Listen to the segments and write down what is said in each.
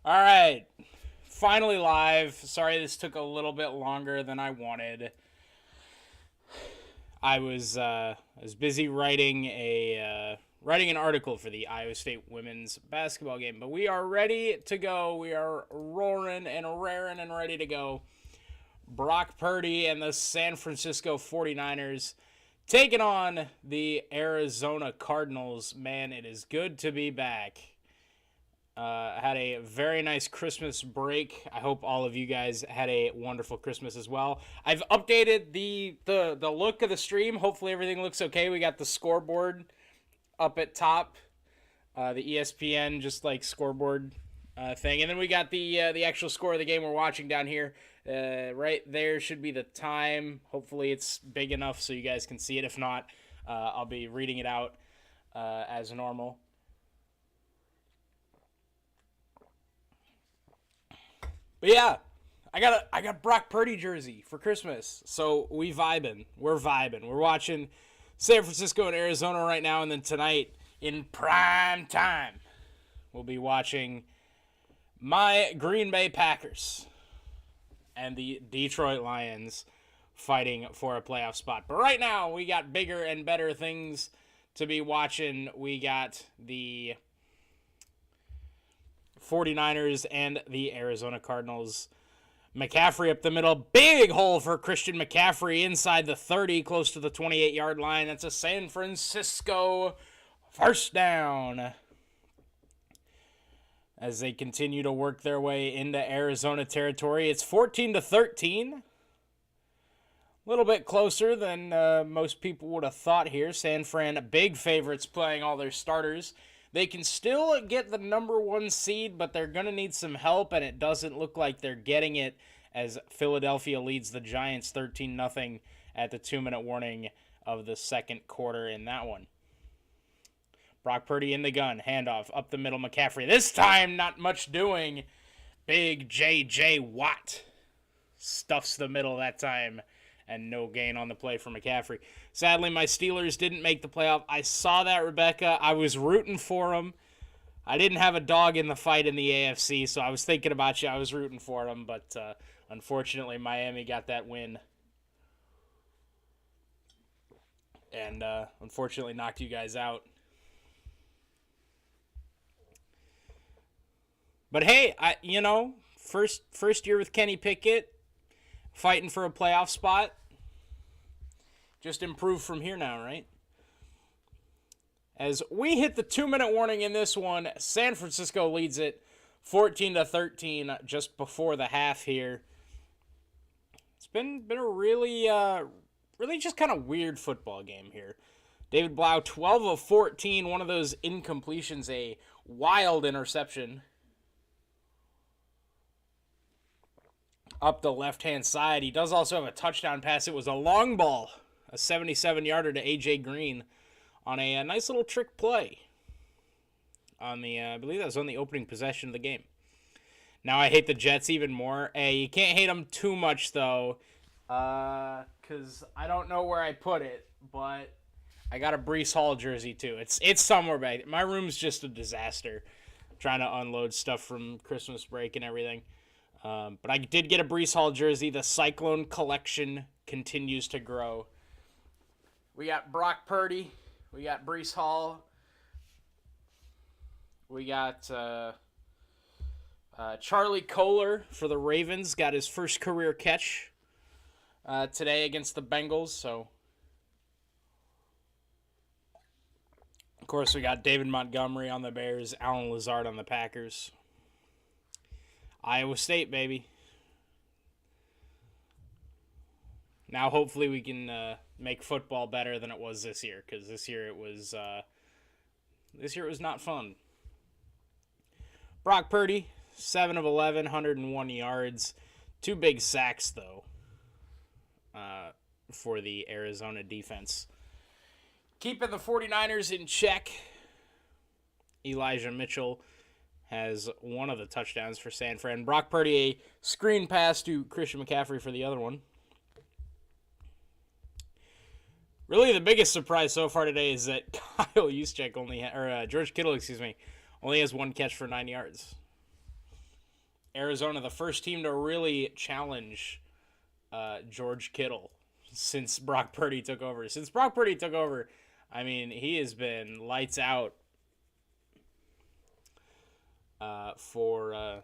All right, finally live. Sorry this took a little bit longer than I wanted. I was busy writing an article for the Iowa State women's basketball game, but we are ready to go. We are roaring and raring and ready to go. Brock Purdy and the San Francisco 49ers taking on the Arizona Cardinals. Man, it is good to be back. Had a very nice Christmas break. I hope all of you guys had a wonderful Christmas as well. I've updated the look of the stream. Hopefully everything looks okay. We got the scoreboard up at top, the ESPN just like scoreboard thing, and then we got the actual score of the game we're watching down here. Right there should be the time. Hopefully it's big enough so you guys can see it. If not, I'll be reading it out as normal. But yeah, I got Brock Purdy jersey for Christmas. So We're vibing. We're watching San Francisco and Arizona right now, and then tonight in prime time, we'll be watching my Green Bay Packers and the Detroit Lions fighting for a playoff spot. But right now, we got bigger and better things to be watching. We got the 49ers and the Arizona Cardinals. McCaffrey up the middle. Big hole for Christian McCaffrey inside the 30, close to the 28-yard line. That's a San Francisco first down. As they continue to work their way into Arizona territory, it's 14-13. A little bit closer than most people would have thought here. San Fran, big favorites playing all their starters. They can still get the number one seed, but they're going to need some help, and it doesn't look like they're getting it as Philadelphia leads the Giants 13-0 at the 2-minute warning of the second quarter in that one. Brock Purdy in the gun, handoff, up the middle, McCaffrey. This time, not much doing. Big J.J. Watt stuffs the middle that time, and no gain on the play for McCaffrey. Sadly, my Steelers didn't make the playoff. I saw that, Rebecca. I was rooting for them. I didn't have a dog in the fight in the AFC, so I was thinking about you. I was rooting for them, but unfortunately, Miami got that win. And unfortunately knocked you guys out. But hey, first year with Kenny Pickett, fighting for a playoff spot. Just improve from here now, right? As we hit the 2-minute warning in this one, San Francisco leads it 14-13 just before the half here. It's been a really just kind of weird football game here. David Blau, 12 of 14, one of those incompletions, a wild interception. Up the left-hand side. He does also have a touchdown pass. It was a long ball, a 77-yarder to A.J. Green on a nice little trick play. On the, I believe that was on the opening possession of the game. Now I hate the Jets even more. Hey, you can't hate them too much, though, because I don't know where I put it, but I got a Breece Hall jersey, too. It's somewhere back. My room's just a disaster, trying to unload stuff from Christmas break and everything. But I did get a Breece Hall jersey. The Cyclone collection continues to grow. We got Brock Purdy. We got Breece Hall. We got Charlie Kolar for the Ravens. Got his first career catch today against the Bengals. So, of course, we got David Montgomery on the Bears. Alan Lazard on the Packers. Iowa State, baby. Now, hopefully, we can make football better than it was this year, because this year it was not fun. Brock Purdy, 7 of 11, 101 yards, 2 big sacks though, for the Arizona defense. Keeping the 49ers in check. Elijah Mitchell has one of the touchdowns for San Fran. Brock Purdy, a screen pass to Christian McCaffrey for the other one. Really, the biggest surprise so far today is that George Kittle, only has one catch for 9 yards. Arizona the first team to really challenge George Kittle since Brock Purdy took over. Since Brock Purdy took over, I mean, he has been lights out for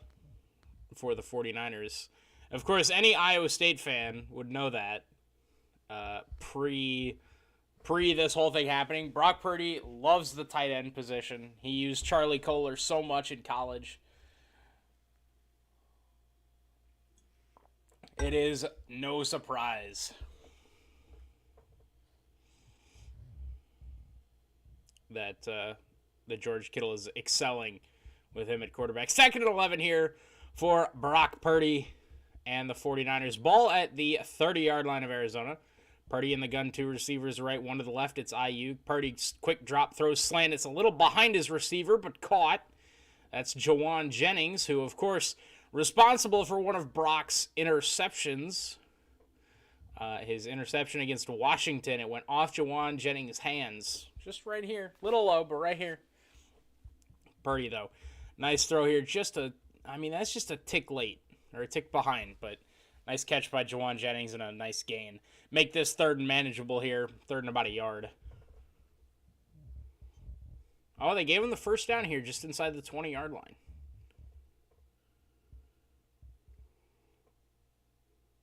the 49ers. Of course, any Iowa State fan would know that pre this whole thing happening. Brock Purdy loves the tight end position. He used Charlie Kolar so much in college. It is no surprise that George Kittle is excelling with him at quarterback. 2nd and 11 here for Brock Purdy and the 49ers. Ball at the 30-yard line of Arizona. Purdy in the gun, 2 receivers right, 1 to the left. It's IU. Purdy, quick drop, throws slant. It's a little behind his receiver, but caught. That's Jawan Jennings, who, of course, responsible for one of Brock's interceptions. His interception against Washington. It went off Jawan Jennings' hands. Just right here. Little low, but right here. Purdy, though. Nice throw here. That's just a tick late. Or a tick behind, but nice catch by Jawan Jennings and a nice gain. Make this 3rd and manageable here. 3rd and about a yard. Oh, they gave him the first down here just inside the 20-yard line.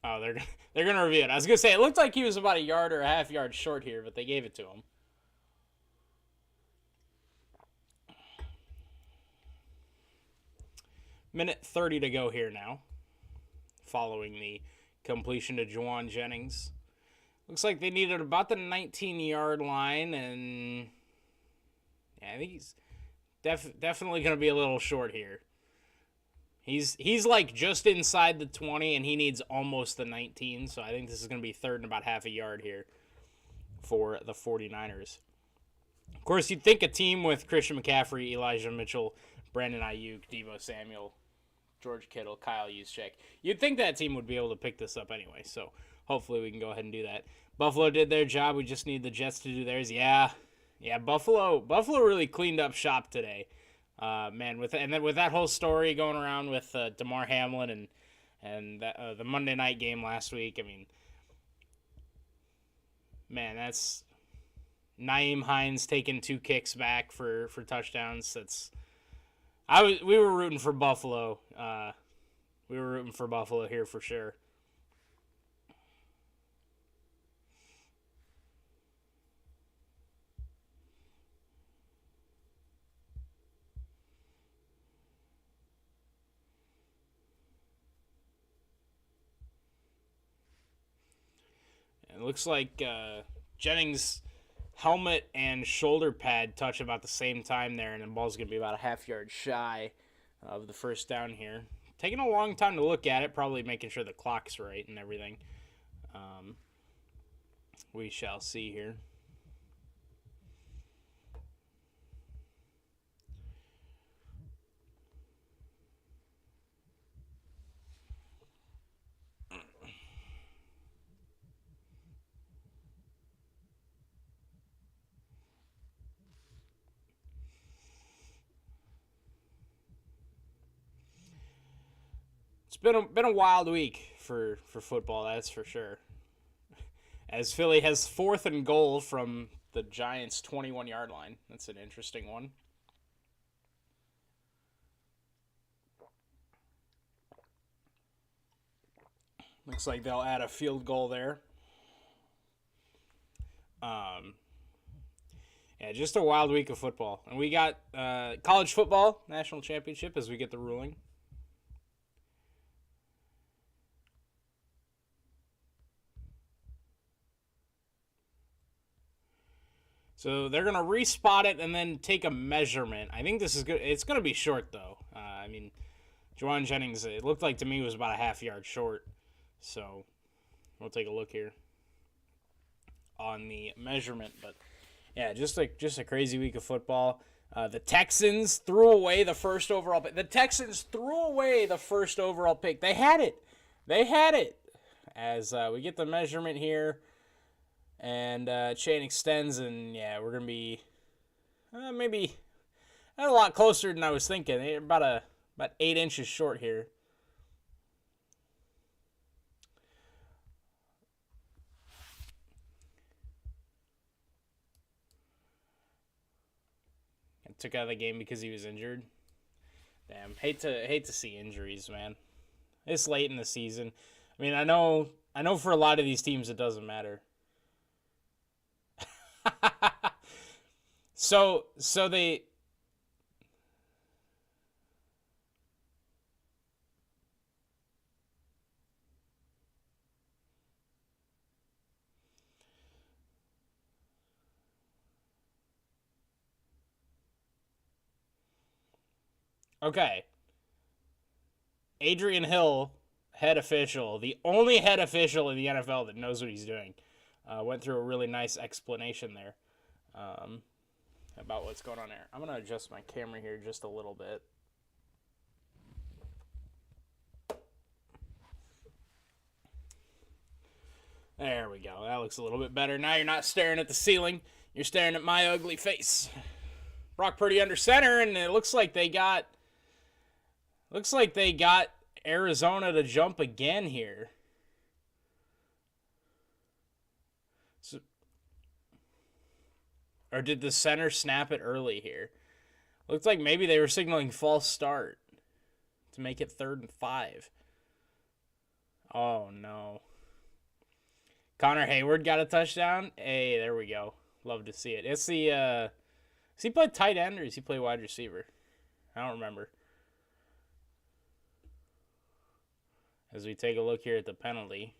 Oh, they're gonna review it. I was gonna say it looked like he was about a yard or a half yard short here, but they gave it to him. Minute 30 to go here now, following the completion to Jawan Jennings. Looks like they needed about the 19-yard line, and yeah, I think he's definitely going to be a little short here. He's like just inside the 20, and he needs almost the 19, so I think this is going to be 3rd and about half a yard here for the 49ers. Of course, you'd think a team with Christian McCaffrey, Elijah Mitchell, Brandon Ayuk, Deebo Samuel, George Kittle, Kyle Juszczyk, you'd think that team would be able to pick this up anyway, so hopefully we can go ahead and do that. Buffalo did their job. We just need the Jets to do theirs. Yeah, Buffalo really cleaned up shop today. Man, with that whole story going around with DeMar Hamlin and the Monday night game last week, I mean, man, that's Nyheim Hines taking 2 kicks back for touchdowns. We were rooting for Buffalo. We were rooting for Buffalo here for sure. It looks like Jennings' helmet and shoulder pad touch about the same time there, and the ball's going to be about a half yard shy of the first down here. Taking a long time to look at it, probably making sure the clock's right and everything. We shall see here. It's been a wild week for football, that's for sure. As Philly has 4th and goal from the Giants' 21-yard line. That's an interesting one. Looks like they'll add a field goal there. Yeah, just a wild week of football. And we got college football national championship as we get the ruling. So they're going to respot it and then take a measurement. I think this is good. It's going to be short, though. Jawan Jennings, it looked like to me, was about a half yard short. So we'll take a look here on the measurement. But, yeah, just a crazy week of football. The Texans threw away the first overall pick. They had it. As we get the measurement here. And chain extends, and yeah, we're going to be maybe a lot closer than I was thinking. About 8 inches short here. took out of the game because he was injured. Damn, hate to see injuries, man. It's late in the season. I mean, I know for a lot of these teams it doesn't matter. So they okay. Adrian Hill, head official, the only head official in the NFL that knows what he's doing, went through a really nice explanation there about what's going on there. I'm going to adjust my camera here just a little bit. There we go. That looks a little bit better. Now you're not staring at the ceiling. You're staring at my ugly face. Brock Purdy under center, and it looks like they got Arizona to jump again here. So, or did the center snap it early here? Looks like maybe they were signaling false start to make it 3rd and 5. Oh, no. Connor Hayward got a touchdown. Hey, there we go. Love to see it. It's the, does he play tight end or does he play wide receiver? I don't remember. As we take a look here at the penalty.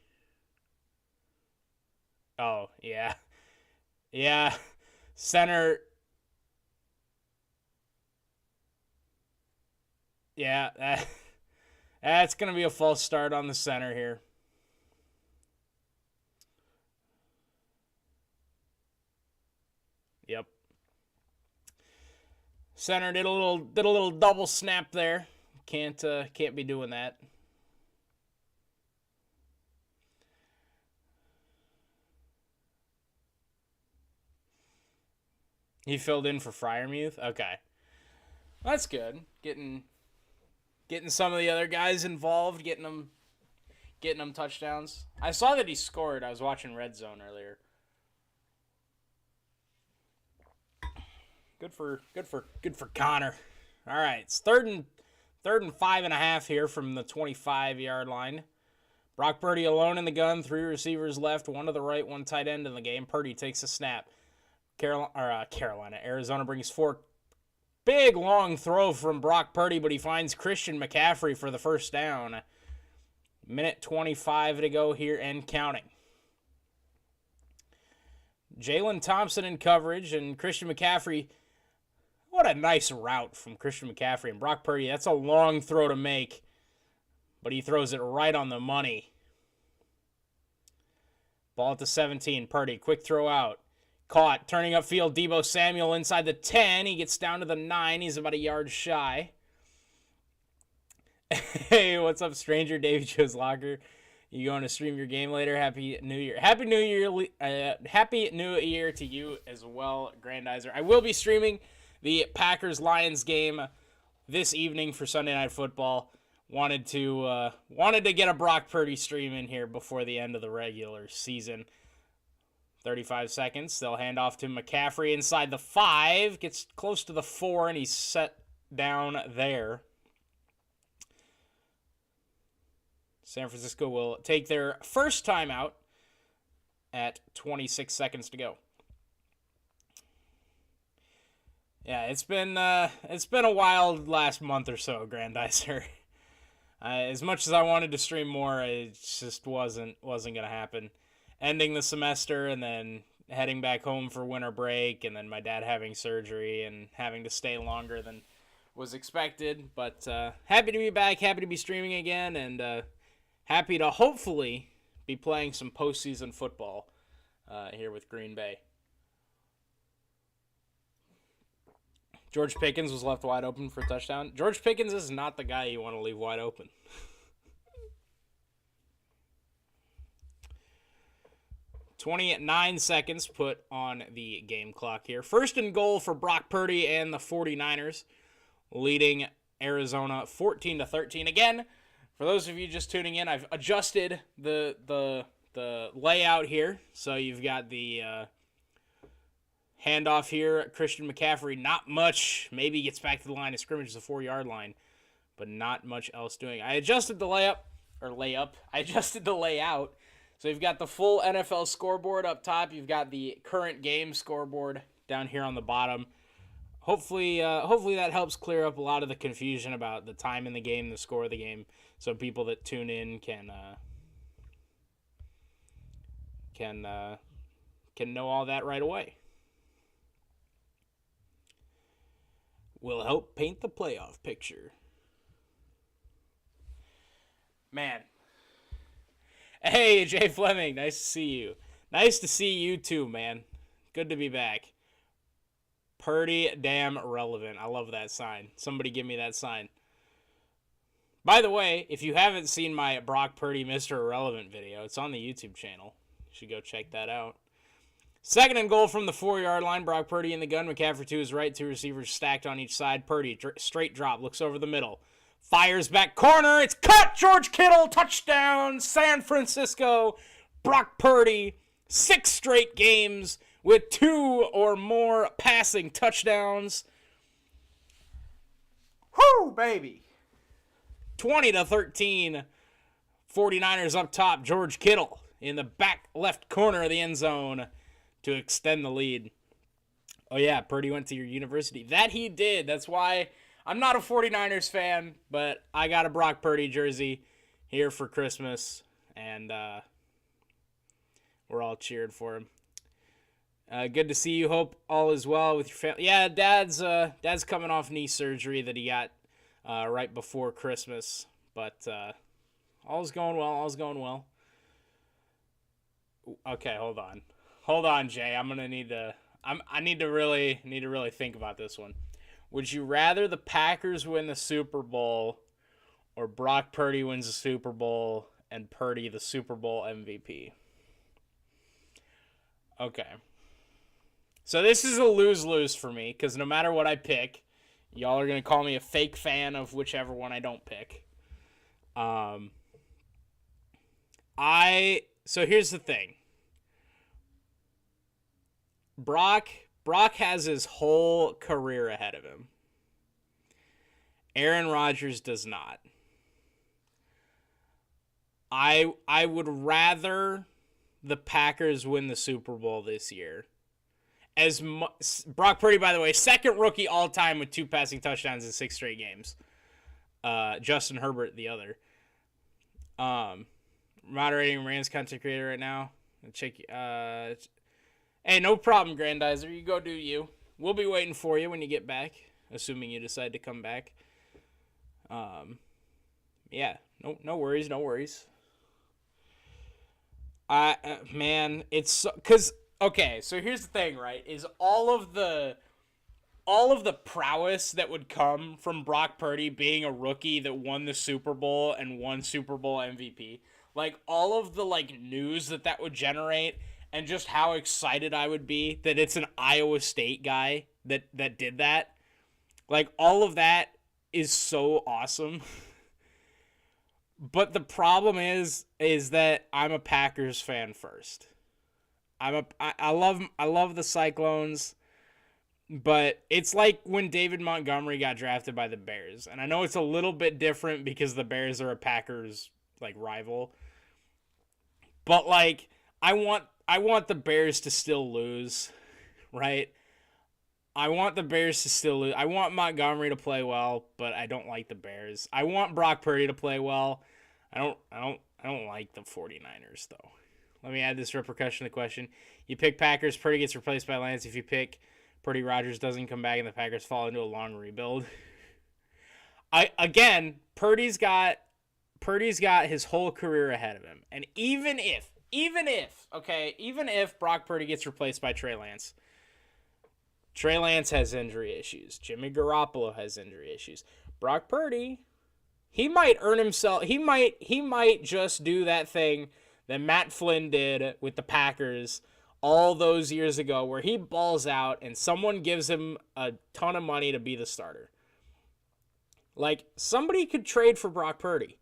Oh, yeah. Yeah. Center. Yeah, that's going to be a false start on the center here. Yep. Center did a little double snap there. Can't be doing that. He filled in for Freiermuth? Okay. That's good. Getting some of the other guys involved, getting them touchdowns. I saw that he scored. I was watching Red Zone earlier. Good for Connor. All right, it's third and 5.5 here from the 25-yard line. Brock Purdy alone in the gun, 3 receivers left, 1 to the right, 1 tight end in the game. Purdy takes a snap. Arizona brings 4. Big long throw from Brock Purdy, but he finds Christian McCaffrey for the first down. Minute 25 to go here and counting. Jalen Thompson in coverage, and Christian McCaffrey. What a nice route from Christian McCaffrey and Brock Purdy. That's a long throw to make, but he throws it right on the money. Ball at the 17. Purdy, quick throw out. Caught, turning upfield, Deebo Samuel inside the 10. He gets down to the 9. He's about a yard shy. Hey, what's up, stranger? Davey Joe's Locker. You going to stream your game later? Happy New Year. Happy New Year to you as well, Grandizer. I will be streaming the Packers-Lions game this evening for Sunday Night Football. Wanted to get a Brock Purdy stream in here before the end of the regular season. 35 seconds. They'll hand off to McCaffrey inside the 5. Gets close to the 4, and he's set down there. San Francisco will take their first timeout at 26 seconds to go. Yeah, it's been a wild last month or so, Grandizer. As much as I wanted to stream more, it just wasn't going to happen. Ending the semester and then heading back home for winter break, and then my dad having surgery and having to stay longer than was expected. But happy to be back, happy to be streaming again, and happy to hopefully be playing some postseason football here with Green Bay. George Pickens was left wide open for a touchdown. George Pickens is not the guy you want to leave wide open. 29 seconds put on the game clock here. First and goal for Brock Purdy and the 49ers, leading Arizona 14-13. Again, for those of you just tuning in, I've adjusted the layout here. So you've got the Handoff here. Christian McCaffrey, not much. Maybe gets back to the line of scrimmage, the 4-yard line, but not much else doing. I adjusted the layup. I adjusted the layout. So you've got the full NFL scoreboard up top. You've got the current game scoreboard down here on the bottom. Hopefully that helps clear up a lot of the confusion about the time in the game, the score of the game, so people that tune in can know all that right away. Will help paint the playoff picture. Man. Hey, Jay Fleming, nice to see you. Nice to see you too, man. Good to be back. Purdy damn relevant. I love that sign. Somebody give me that sign. By the way, if you haven't seen my Brock Purdy Mr. Irrelevant video, it's on the YouTube channel. You should go check that out. Second and goal from the 4-yard line. Brock Purdy in the gun. McCaffrey to his right. 2 receivers stacked on each side. Purdy, straight drop. Looks over the middle. Fires back corner. It's cut. George Kittle. Touchdown. San Francisco. Brock Purdy. 6 straight games with 2 or more passing touchdowns. Whoo, baby. 20-13. 49ers up top. George Kittle in the back left corner of the end zone to extend the lead. Oh, yeah, Purdy went to your university. That he did. That's why I'm not a 49ers fan, but I got a Brock Purdy jersey here for Christmas, and we're all cheered for him. Good to see you. Hope all is well with your family. Yeah, Dad's coming off knee surgery that he got right before Christmas, but all's going well. All's going well. Okay, hold on, Jay. I'm gonna need to. I need to really think about this one. Would you rather the Packers win the Super Bowl, or Brock Purdy wins the Super Bowl and Purdy the Super Bowl MVP? Okay. So this is a lose-lose for me, because no matter what I pick, y'all are going to call me a fake fan of whichever one I don't pick. So here's the thing. Brock has his whole career ahead of him. Aaron Rodgers does not. I would rather the Packers win the Super Bowl this year. Brock Purdy, by the way, second rookie all time with 2 passing touchdowns in 6 straight games. Justin Herbert, the other. Moderating Rams content creator right now. Check. Hey, no problem, Grandizer. You go do you. We'll be waiting for you when you get back, assuming you decide to come back. Yeah, no worries, no worries. Man, it's because okay. So here's the thing, right? Is all of the prowess that would come from Brock Purdy being a rookie that won the Super Bowl and won Super Bowl MVP, like all of the news that would generate, and just how excited I would be that it's an Iowa State guy that did that. Like all of that is so awesome. But the problem is that I'm a Packers fan first. I love the Cyclones, but it's like when David Montgomery got drafted by the Bears. And I know it's a little bit different because the Bears are a Packers rival. But I want the Bears to still lose, right? I want the Bears to still lose. I want Montgomery to play well, but I don't like the Bears. I want Brock Purdy to play well. I don't like the 49ers though. Let me add this repercussion to the question. You pick Packers, Purdy gets replaced by Lance. If you pick Purdy, Rodgers doesn't come back and the Packers fall into a long rebuild. Purdy's got his whole career ahead of him. And even if Brock Purdy gets replaced by Trey Lance has injury issues. Jimmy Garoppolo has injury issues. Brock Purdy, he might earn himself. He might just do that thing that Matt Flynn did with the Packers all those years ago, where he balls out and someone gives him a ton of money to be the starter. Somebody could trade for Brock Purdy.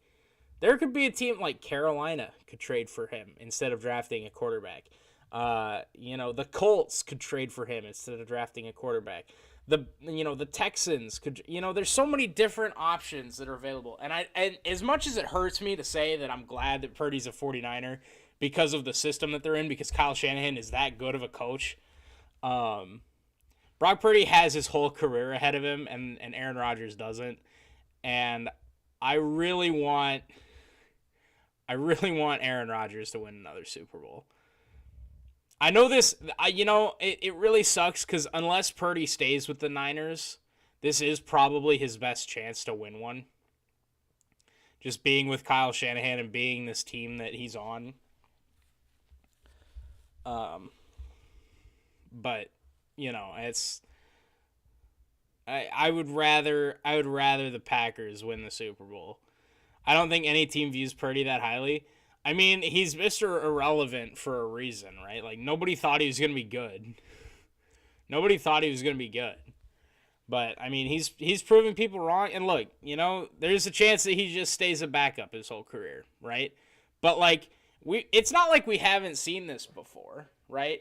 There could be a team like Carolina could trade for him instead of drafting a quarterback. The Colts could trade for him instead of drafting a quarterback. The Texans could, there's so many different options that are available. And as much as it hurts me to say that I'm glad that Purdy's a 49er because of the system that they're in, because Kyle Shanahan is that good of a coach. Brock Purdy has his whole career ahead of him, and Aaron Rodgers doesn't. And I really want Aaron Rodgers to win another Super Bowl. I know this, it really sucks because unless Purdy stays with the Niners, this is probably his best chance to win one. Just being with Kyle Shanahan and being this team that he's on. But it's I would rather the Packers win the Super Bowl. I don't think any team views Purdy that highly. I mean, he's Mr. Irrelevant for a reason, right? Like, nobody thought he was going to be good. Nobody thought he was going to be good. But, I mean, he's proving people wrong. And look, there's a chance that he just stays a backup his whole career, right? But, like, it's not like we haven't seen this before, right?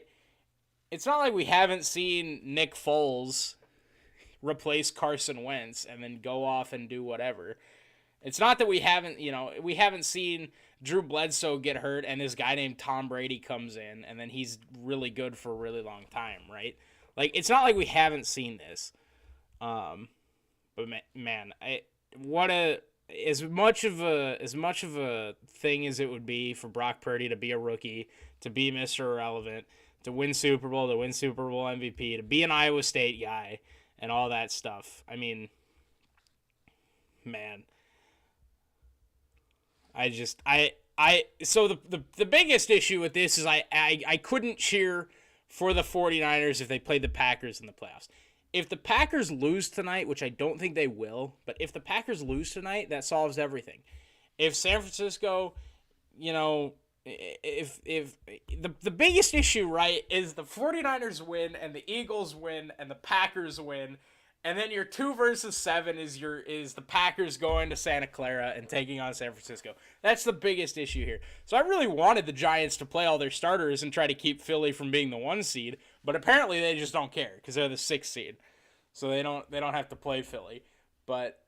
It's not like we haven't seen Nick Foles replace Carson Wentz and then go off and do whatever. It's not that we haven't seen Drew Bledsoe get hurt and this guy named Tom Brady comes in and then he's really good for a really long time, right? Like, it's not like we haven't seen this. But man, as much of a thing as it would be for Brock Purdy to be a rookie, to be Mr. Irrelevant, to win Super Bowl MVP, to be an Iowa State guy, and all that stuff. I mean, man. So the biggest issue with this is I couldn't cheer for the 49ers if they played the Packers in the playoffs. If the Packers lose tonight, which I don't think they will, but if the Packers lose tonight, that solves everything. If San Francisco, if the biggest issue, right, is the 49ers win and the Eagles win and the Packers win, and then your 2 versus 7 is the Packers going to Santa Clara and taking on San Francisco. That's the biggest issue here. So I really wanted the Giants to play all their starters and try to keep Philly from being the 1 seed, but apparently they just don't care because they're the 6 seed. So they don't have to play Philly. But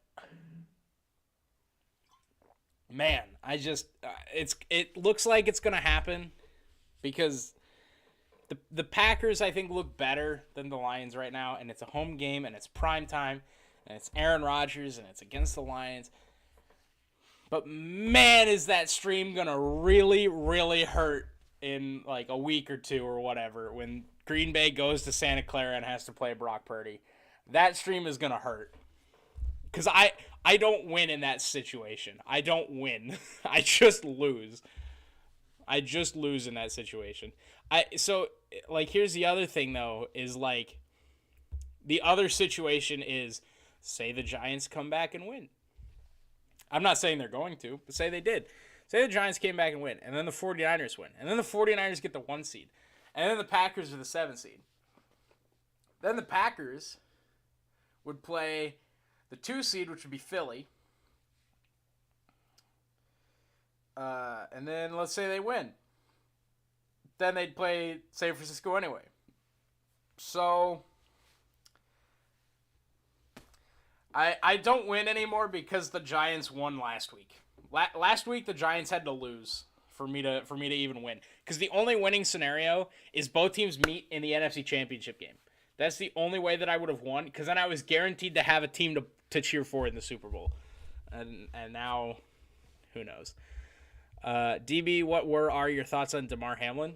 man, it looks like it's going to happen because the Packers, I think, look better than the Lions right now, and it's a home game, and it's prime time, and it's Aaron Rodgers, and it's against the Lions. But man, is that stream going to really, really hurt in like a week or 2 or whatever when Green Bay goes to Santa Clara and has to play Brock Purdy. That stream is going to hurt. Because I don't win in that situation. I don't win. I just lose. I just lose in that situation. So here's the other thing though, is like the other situation is say the Giants come back and win. I'm not saying they're going to, but say they did. Say the Giants came back and win, and then the 49ers win, and then the 49ers get the 1 seed, and then the Packers are the 7 seed. Then the Packers would play the 2 seed, which would be Philly. And then let's say they win. Then they'd play San Francisco anyway. So I don't win anymore because the Giants won last week. Last week the Giants had to lose for me to even win. Because the only winning scenario is both teams meet in the NFC Championship game. That's the only way that I would have won, because then I was guaranteed to have a team to cheer for in the Super Bowl. And now, who knows? DB, what are your thoughts on Damar Hamlin?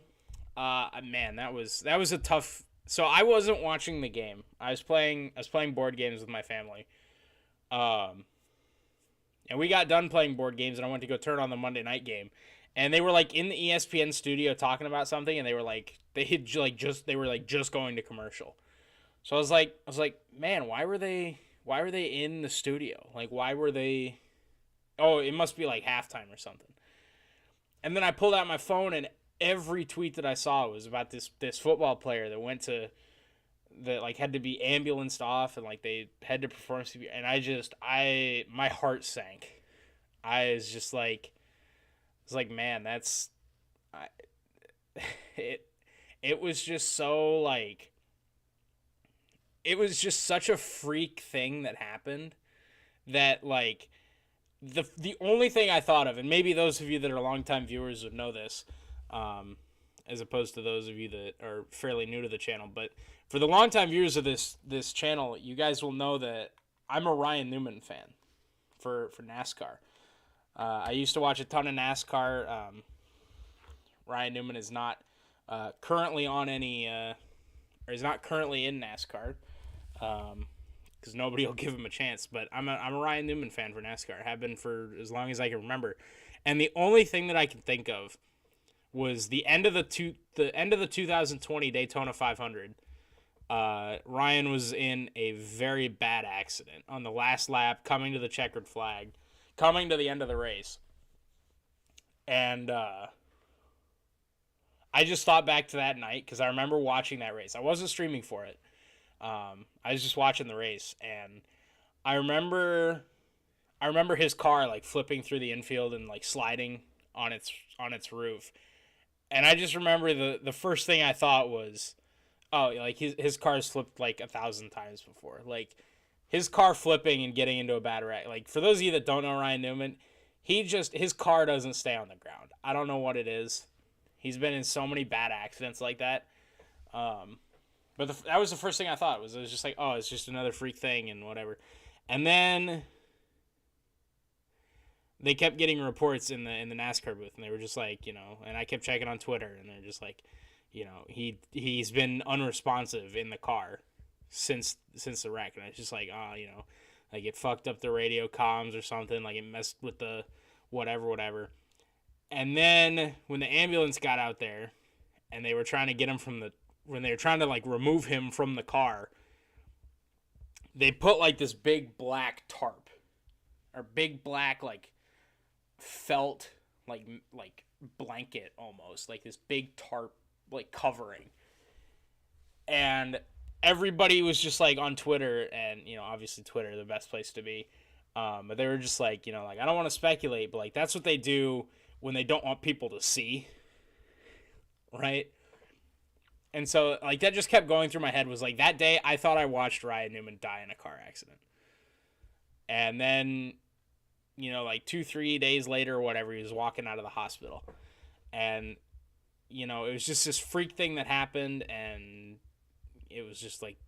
Man, that was a tough. So I wasn't watching the game. I was playing board games with my family. And we got done playing board games, and I went to go turn on the Monday night game, and they were like in the ESPN studio talking about something, and they were like just going to commercial. So I was like, man, why were they in the studio? Like, why were they? Oh, it must be like halftime or something. And then I pulled out my phone, and every tweet that I saw was about this football player that had to be ambulanced off, and like they had to perform. And my heart sank. I was just like, man, it was just so like, it was just such a freak thing that happened that like the only thing I thought of, and maybe those of you that are longtime viewers would know this, as opposed to those of you that are fairly new to the channel, but for the longtime viewers of this channel, you guys will know that I'm a Ryan Newman fan for NASCAR. I used to watch a ton of NASCAR. Ryan Newman is not currently on any, or is not currently in NASCAR, because nobody will give him a chance. But I'm a Ryan Newman fan for NASCAR. I have been for as long as I can remember. And the only thing that I can think of was the end of the 2020 Daytona 500. Ryan was in a very bad accident on the last lap, coming to the checkered flag, coming to the end of the race. And I just thought back to that night because I remember watching that race. I wasn't streaming for it. I was just watching the race, and I remember his car like flipping through the infield and like sliding on its roof. And I just remember the first thing I thought was, oh, like his car's flipped like 1,000 times before. Like his car flipping and getting into a bad wreck. Like for those of you that don't know Ryan Newman, his car doesn't stay on the ground. I don't know what it is. He's been in so many bad accidents like that. But that was the first thing I thought. It was just like, oh, it's just another freak thing and whatever. And then they kept getting reports in the NASCAR booth, and they were just like, you know, and I kept checking on Twitter, and they're just like, you know, he's been unresponsive in the car since the wreck, and it's just like, oh, you know, like it fucked up the radio comms or something, like it messed with the whatever. And then when the ambulance got out there, and they were trying to get him when they were trying to like remove him from the car, they put like this big black tarp, or big black like felt like blanket almost, like this big tarp like covering. And everybody was just like on Twitter, and you know, obviously Twitter, the best place to be, but they were just like, you know, like I don't want to speculate, but like that's what they do when they don't want people to see, right? And so like that just kept going through my head. Was like that day I thought I watched Ryan Newman die in a car accident. And then, you know, like 2-3 days later or whatever, he was walking out of the hospital. And, you know, it was just this freak thing that happened, and it was just like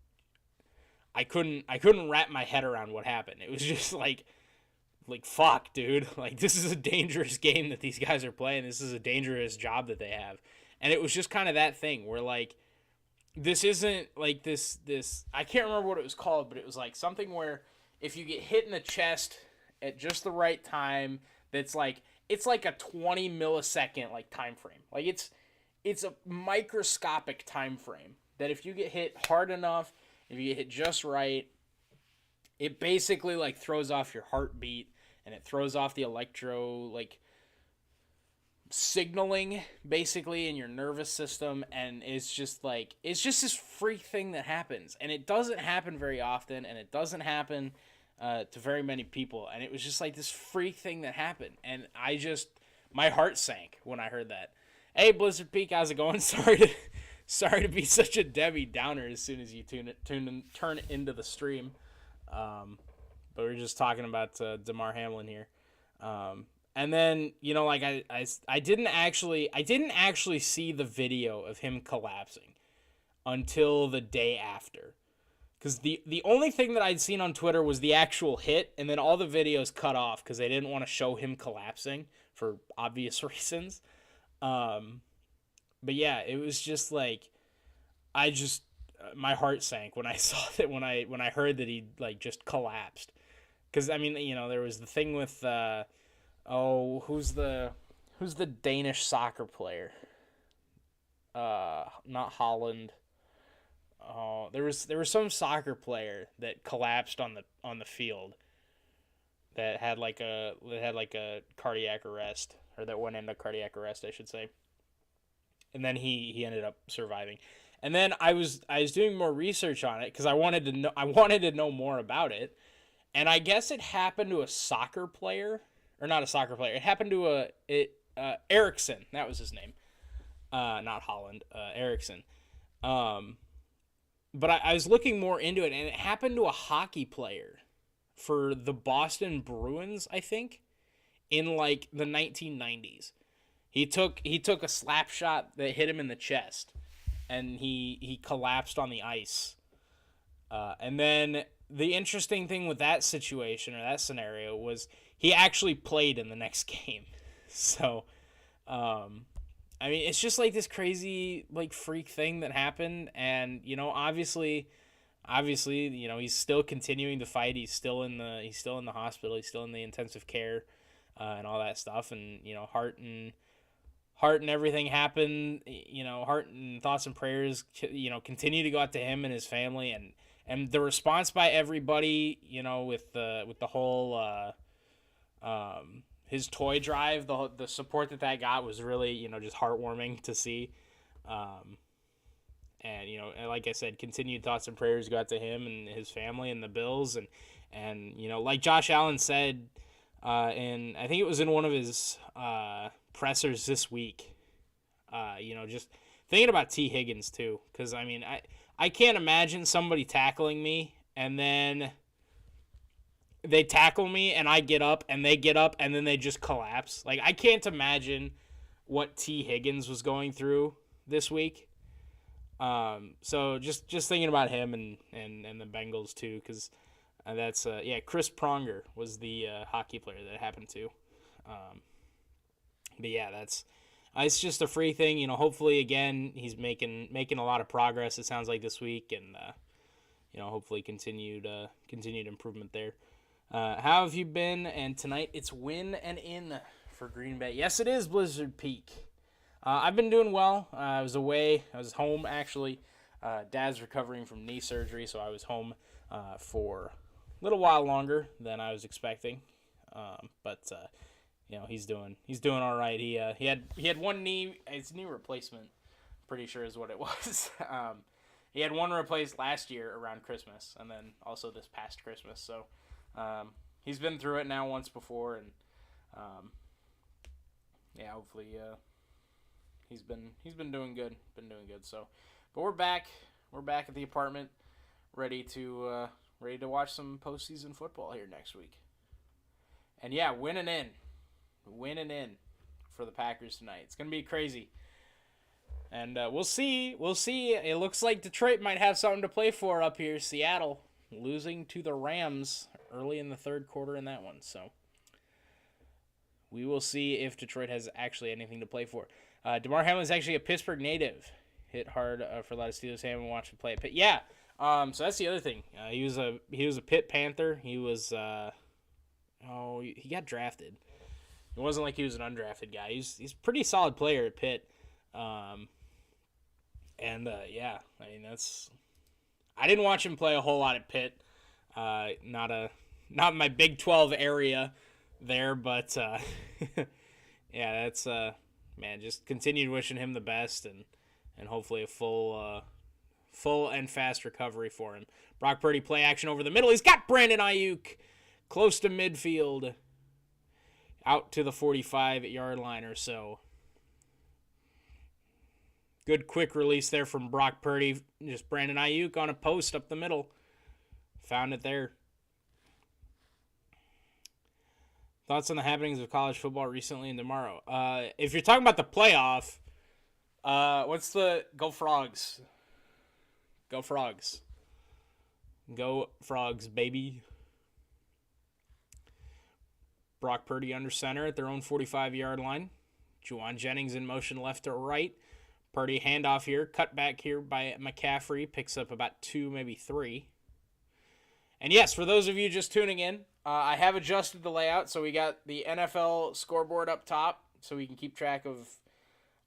I couldn't wrap my head around what happened. It was just like fuck, dude. Like this is a dangerous game that these guys are playing. This is a dangerous job that they have. And it was just kind of that thing where like this isn't like this I can't remember what it was called, but it was like something where if you get hit in the chest at just the right time, that's like it's like a 20 millisecond like time frame. Like it's a microscopic time frame that if you get hit hard enough, if you get hit just right, it basically like throws off your heartbeat, and it throws off the electro like signaling basically in your nervous system, and it's just this freak thing that happens, and it doesn't happen very often, and it doesn't happen to very many people, and it was just like this freak thing that happened, and my heart sank when I heard that. Hey, Blizzard Peak, how's it going? Sorry to be such a Debbie Downer as soon as you turn into the stream, but we're just talking about Damar Hamlin here. And then, you know, like I didn't actually see the video of him collapsing until the day after. Because the only thing that I'd seen on Twitter was the actual hit, and then all the videos cut off because they didn't want to show him collapsing for obvious reasons. But yeah, it was just like, my heart sank when I saw that, when I heard that he like just collapsed. Because I mean, you know, there was the thing with who's the Danish soccer player? Not Holland. Oh, there was some soccer player that collapsed on the field that had like a cardiac arrest, or that went into cardiac arrest, I should say. And then he ended up surviving. And then I was doing more research on it because I wanted to know more about it. And I guess it happened to a soccer player, or not a soccer player. It happened to Erickson. That was his name. Not Holland, Erickson. But I was looking more into it, and it happened to a hockey player for the Boston Bruins, I think, in like the 1990s. He took a slap shot that hit him in the chest, and he collapsed on the ice. And then the interesting thing with that situation or that scenario was he actually played in the next game. So, I mean, it's just like this crazy like freak thing that happened, and obviously, he's still continuing to fight. He's still in the hospital. He's still in the intensive care, and all that stuff. And heart and everything happened. Heart and thoughts and prayers, continue to go out to him and his family, and the response by everybody, with the whole his toy drive, the support that got was really just heartwarming to see. And like I said, continued thoughts and prayers go out to him and his family and the Bills, and like Josh Allen said, and I think it was in one of his pressers this week. Just thinking about T. Higgins too, because I mean, I can't imagine somebody tackling me and then they tackle me and I get up and they get up and then they just collapse. Like, I can't imagine what T. Higgins was going through this week. So just thinking about him and the Bengals too, because that's Chris Pronger was the hockey player that happened to. But yeah, it's just a free thing. Hopefully again he's making a lot of progress. It sounds like this week, and hopefully continued improvement there. How have you been? And tonight it's win and in for Green Bay. Yes, it is Blizzard Peak. I've been doing well. I was away. I was home, actually. Dad's recovering from knee surgery, so I was home for a little while longer than I was expecting. But he's doing all right. He had one knee, his knee replacement, pretty sure is what it was. He had one replaced last year around Christmas, and then also this past Christmas. So he's been through it now once before, and hopefully he's been doing good. So, but we're back at the apartment, ready to watch some postseason football here next week. And yeah, winning in for the Packers tonight. It's gonna be crazy. And we'll see. It looks like Detroit might have something to play for up here. Seattle losing to the Rams early in the third quarter in that one. So we will see if Detroit has actually anything to play for. DeMar Hamlin is actually a Pittsburgh native. Hit hard for a lot of Steelers fans and watched him play at Pitt. Yeah. So that's the other thing. He was a Pitt Panther. He was he got drafted. It wasn't like he was an undrafted guy. He's a pretty solid player at Pitt. I mean, I didn't watch him play a whole lot at Pitt. Not in my Big 12 area there, but yeah, that's man, just continued wishing him the best, and hopefully a full and fast recovery for him. Brock Purdy play action over the middle. He's got Brandon Ayuk close to midfield, out to the 45-yard line or so. Good quick release there from Brock Purdy. Just Brandon Ayuk on a post up the middle. Found it there. Thoughts on the happenings of college football recently and tomorrow? If you're talking about the playoff, Go Frogs. Go Frogs. Go Frogs, baby. Brock Purdy under center at their own 45-yard line. Juwan Jennings in motion left to right. Purdy handoff here. Cut back here by McCaffrey. Picks up about 2, maybe 3. And yes, for those of you just tuning in, I have adjusted the layout. So we got the NFL scoreboard up top so we can keep track of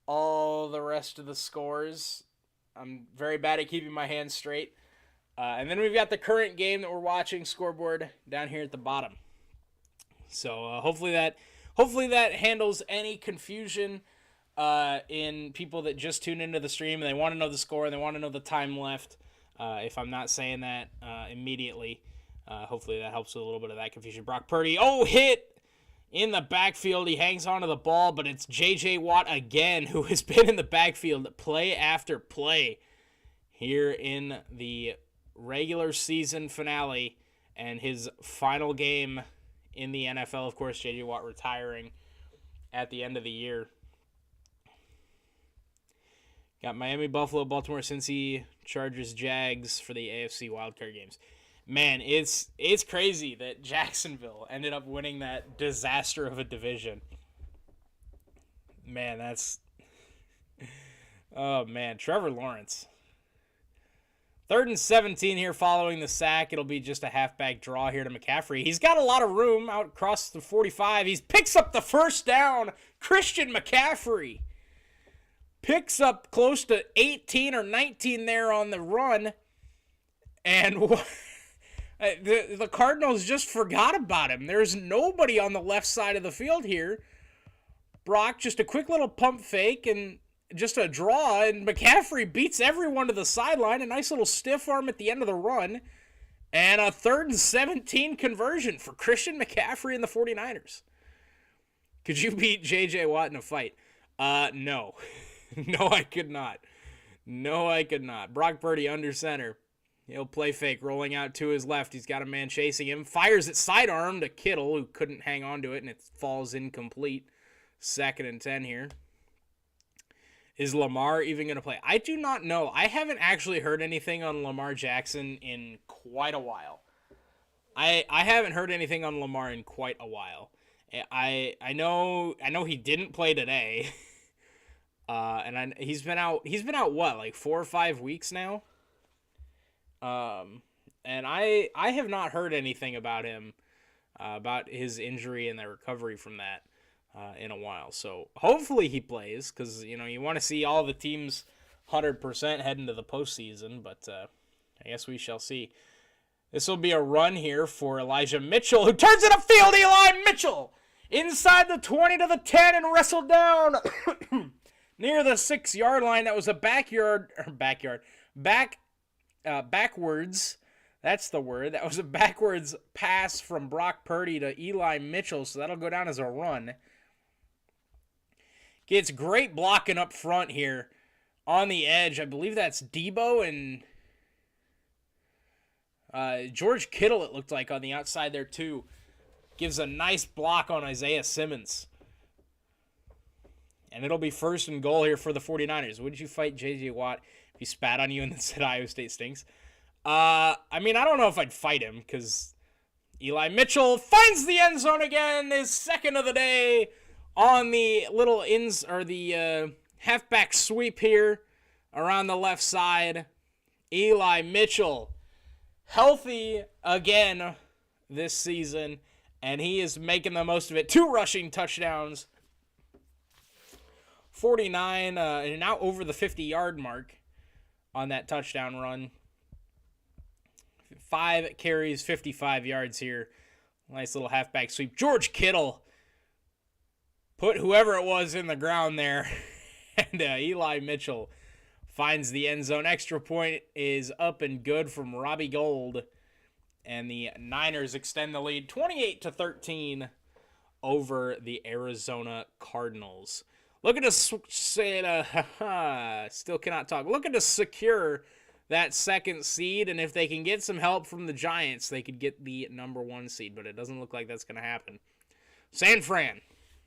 all the rest of the scores. I'm very bad at keeping my hands straight. And then we've got the current game that we're watching scoreboard down here at the bottom. So hopefully that handles any confusion in people that just tune into the stream and they want to know the score and they want to know the time left. If I'm not saying that immediately, hopefully that helps with a little bit of that confusion. Brock Purdy, hit! in the backfield. He hangs onto the ball, but it's J.J. Watt again, who has been in the backfield play after play here in the regular season finale and his final game in the NFL. Of course, J.J. Watt retiring at the end of the year. Got Miami, Buffalo, Baltimore, Cincy, Chargers, Jags for the AFC wildcard games. Man, it's crazy that Jacksonville ended up winning that disaster of a division. Man, that's... Oh, man. Trevor Lawrence. 3rd and 17 here following the sack. It'll be just a halfback draw here to McCaffrey. He's got a lot of room out across the 45. He picks up the first down. Christian McCaffrey picks up close to 18 or 19 there on the run. And the Cardinals just forgot about him. There's nobody on the left side of the field here. Brock, just a quick little pump fake and just a draw, and McCaffrey beats everyone to the sideline. A nice little stiff arm at the end of the run. And a 3rd and 17 conversion for Christian McCaffrey and the 49ers. Could you beat J.J. Watt in a fight? No. No, I could not. No, I could not. Brock Purdy under center. He'll play fake, rolling out to his left. He's got a man chasing him. Fires it sidearm to Kittle, who couldn't hang on to it, and it falls incomplete. 2nd and 10 here. Is Lamar even going to play? I do not know. I haven't actually heard anything on Lamar Jackson in quite a while. I haven't heard anything on Lamar in quite a while. I know he didn't play today. And he's been out what, like 4 or 5 weeks now? And I have not heard anything about him, about his injury and the recovery from that in a while. So hopefully he plays, because you want to see all the teams 100% head into the postseason. But I guess we shall see. This will be a run here for Elijah Mitchell, who turns it upfield. Eli Mitchell inside the 20 to the 10 and wrestled down near the 6-yard line. That was a backwards. That's the word. That was a backwards pass from Brock Purdy to Eli Mitchell, so that'll go down as a run. Gets great blocking up front here on the edge. I believe that's Debo and George Kittle, it looked like, on the outside there too. Gives a nice block on Isaiah Simmons. And it'll be 1st and goal here for the 49ers. Would you fight J.J. Watt if he spat on you and then said Iowa State stinks? I don't know if I'd fight him, because Eli Mitchell finds the end zone again, his 2nd of the day on the little halfback sweep here around the left side. Eli Mitchell, healthy again this season, and he is making the most of it. 2 rushing touchdowns. 49, and now over the 50-yard mark on that touchdown run. 5 carries, 55 yards here. Nice little halfback sweep. George Kittle put whoever it was in the ground there. And Eli Mitchell finds the end zone. Extra point is up and good from Robbie Gould. And the Niners extend the lead 28-13 over the Arizona Cardinals. Looking to still cannot talk. Looking to secure that 2nd seed, and if they can get some help from the Giants, they could get the number 1 seed, but it doesn't look like that's going to happen. San Fran,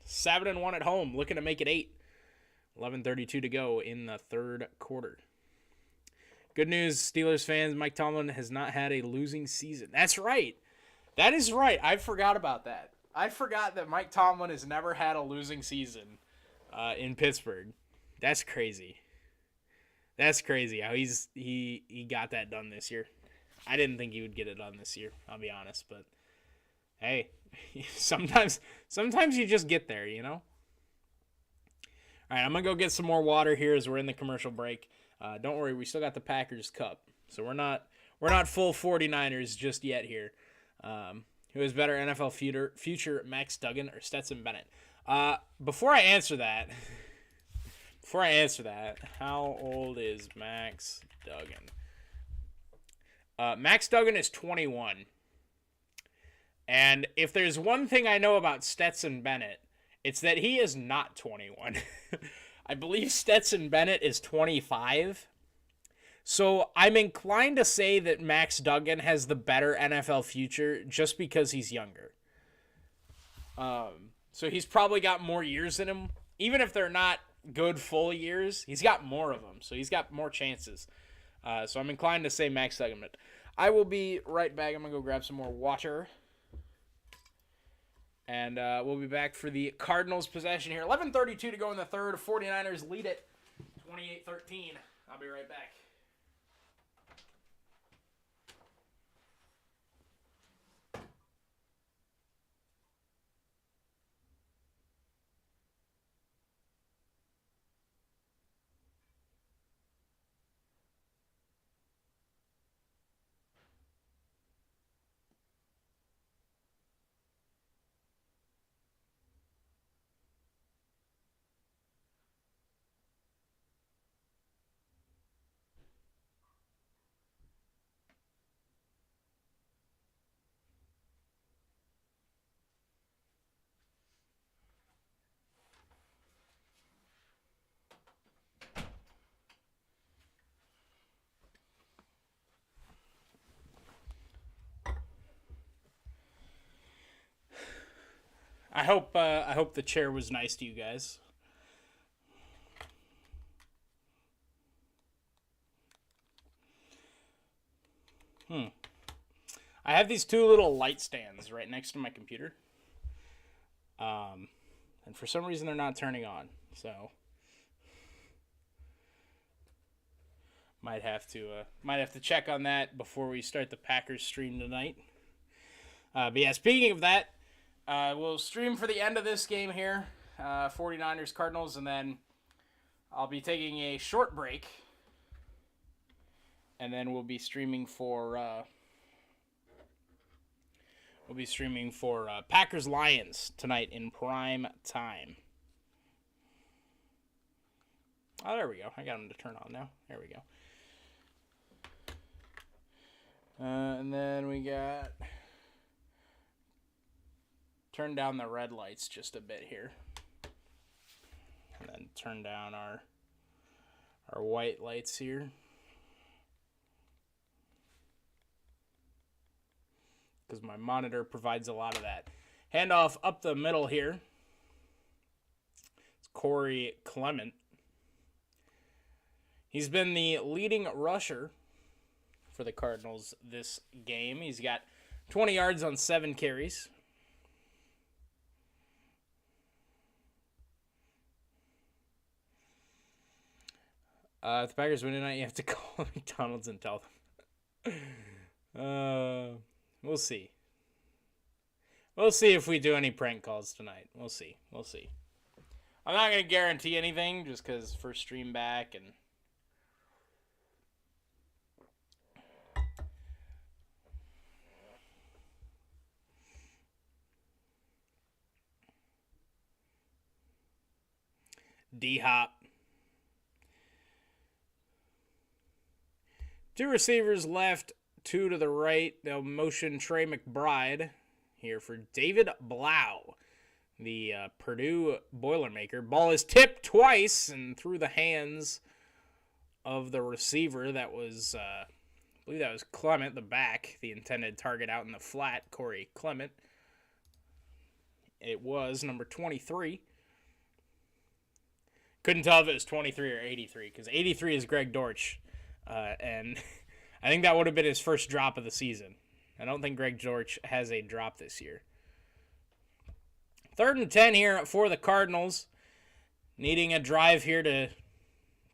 7-1 at home, looking to make it 8. 11:32 to go in the 3rd quarter. Good news, Steelers fans, Mike Tomlin has not had a losing season. That's right. That is right. I forgot about that. I forgot that Mike Tomlin has never had a losing season in Pittsburgh. That's crazy. That's crazy how he got that done this year. I didn't think he would get it done this year, I'll be honest, but hey, sometimes you just get there, you know? All right, I'm going to go get some more water here as we're in the commercial break. Don't worry, we still got the Packers Cup. So we're not full 49ers just yet here. Who is better, NFL future Max Duggan or Stetson Bennett? Before I answer that, how old is Max Duggan? Max Duggan is 21. And if there's one thing I know about Stetson Bennett, it's that he is not 21. I believe Stetson Bennett is 25. So I'm inclined to say that Max Duggan has the better NFL future just because he's younger. So he's probably got more years in him. Even if they're not good full years, he's got more of them. So he's got more chances. So I'm inclined to say Max Duggan. I will be right back. I'm going to go grab some more water. And we'll be back for the Cardinals possession here. 11:32 to go in the third. 49ers lead it 28-13. I'll be right back. I hope the chair was nice to you guys. I have these two little light stands right next to my computer. And for some reason they're not turning on. So might have to check on that before we start the Packers stream tonight. But yeah, speaking of that, we'll stream for the end of this game here, 49ers Cardinals, and then I'll be taking a short break, and then we'll be streaming for Packers Lions tonight in prime time. Oh, there we go. I got them to turn on now. There we go. And then we got turn down the red lights just a bit here. And then turn down our white lights here. Because my monitor provides a lot of that. Handoff up the middle here. It's Corey Clement. He's been the leading rusher for the Cardinals this game. He's got 20 yards on 7 carries. If the Packers win tonight, you have to call McDonald's and tell them. We'll see. We'll see if we do any prank calls tonight. We'll see. I'm not going to guarantee anything just because first stream back and... D-Hop. 2 receivers left, 2 to the right. They'll motion Trey McBride here for David Blau, the Purdue Boilermaker. Ball is tipped twice and through the hands of the receiver. That was, I believe that was Clement, the back, the intended target out in the flat, Corey Clement. It was number 23. Couldn't tell if it was 23 or 83, because 83 is Greg Dortch. And I think that would have been his first drop of the season. I don't think Greg Dortch has a drop this year. 3rd and 10 here for the Cardinals. Needing a drive here to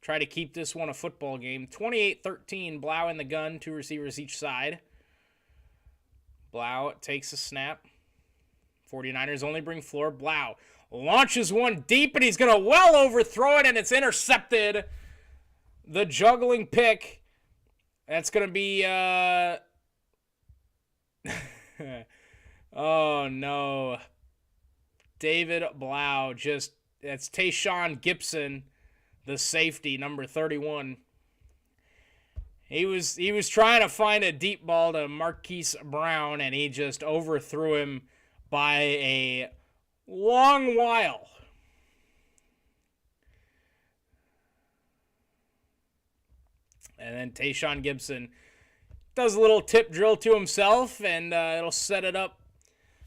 try to keep this one a football game. 28-13, Blau in the gun, 2 receivers each side. Blau takes a snap. 49ers only bring floor. Blau launches one deep, and he's going to well overthrow it, and it's intercepted. The juggling pick. That's going to be, oh, no. David Blau that's Tayshaun Gibson, the safety, number 31. He was trying to find a deep ball to Marquise Brown, and he just overthrew him by a long while. And then Tayshaun Gibson does a little tip drill to himself, and it'll set it up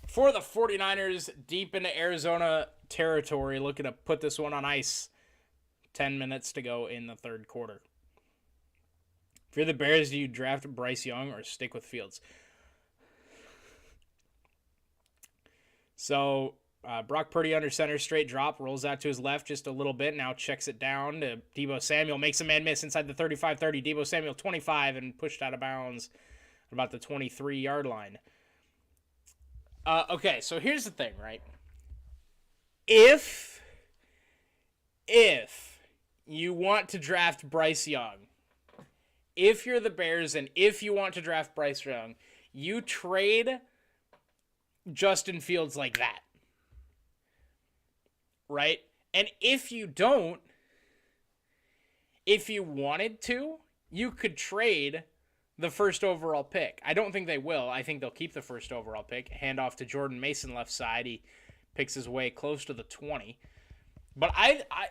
for the 49ers deep into Arizona territory, looking to put this one on ice. 10 minutes to go in the third quarter. If you're the Bears, do you draft Bryce Young or stick with Fields? So Brock Purdy under center, straight drop, rolls out to his left just a little bit, now checks it down to Deebo Samuel, makes a man miss inside the 35-30. Deebo Samuel 25 and pushed out of bounds at about the 23-yard line. Okay, so here's the thing, right? If you want to draft Bryce Young, if you're the Bears and if you want to draft Bryce Young, you trade Justin Fields like that. Right? And if you don't, if you wanted to, you could trade the first overall pick. I don't think they will. I think they'll keep the first overall pick. Hand off to Jordan Mason left side. He picks his way close to the 20. But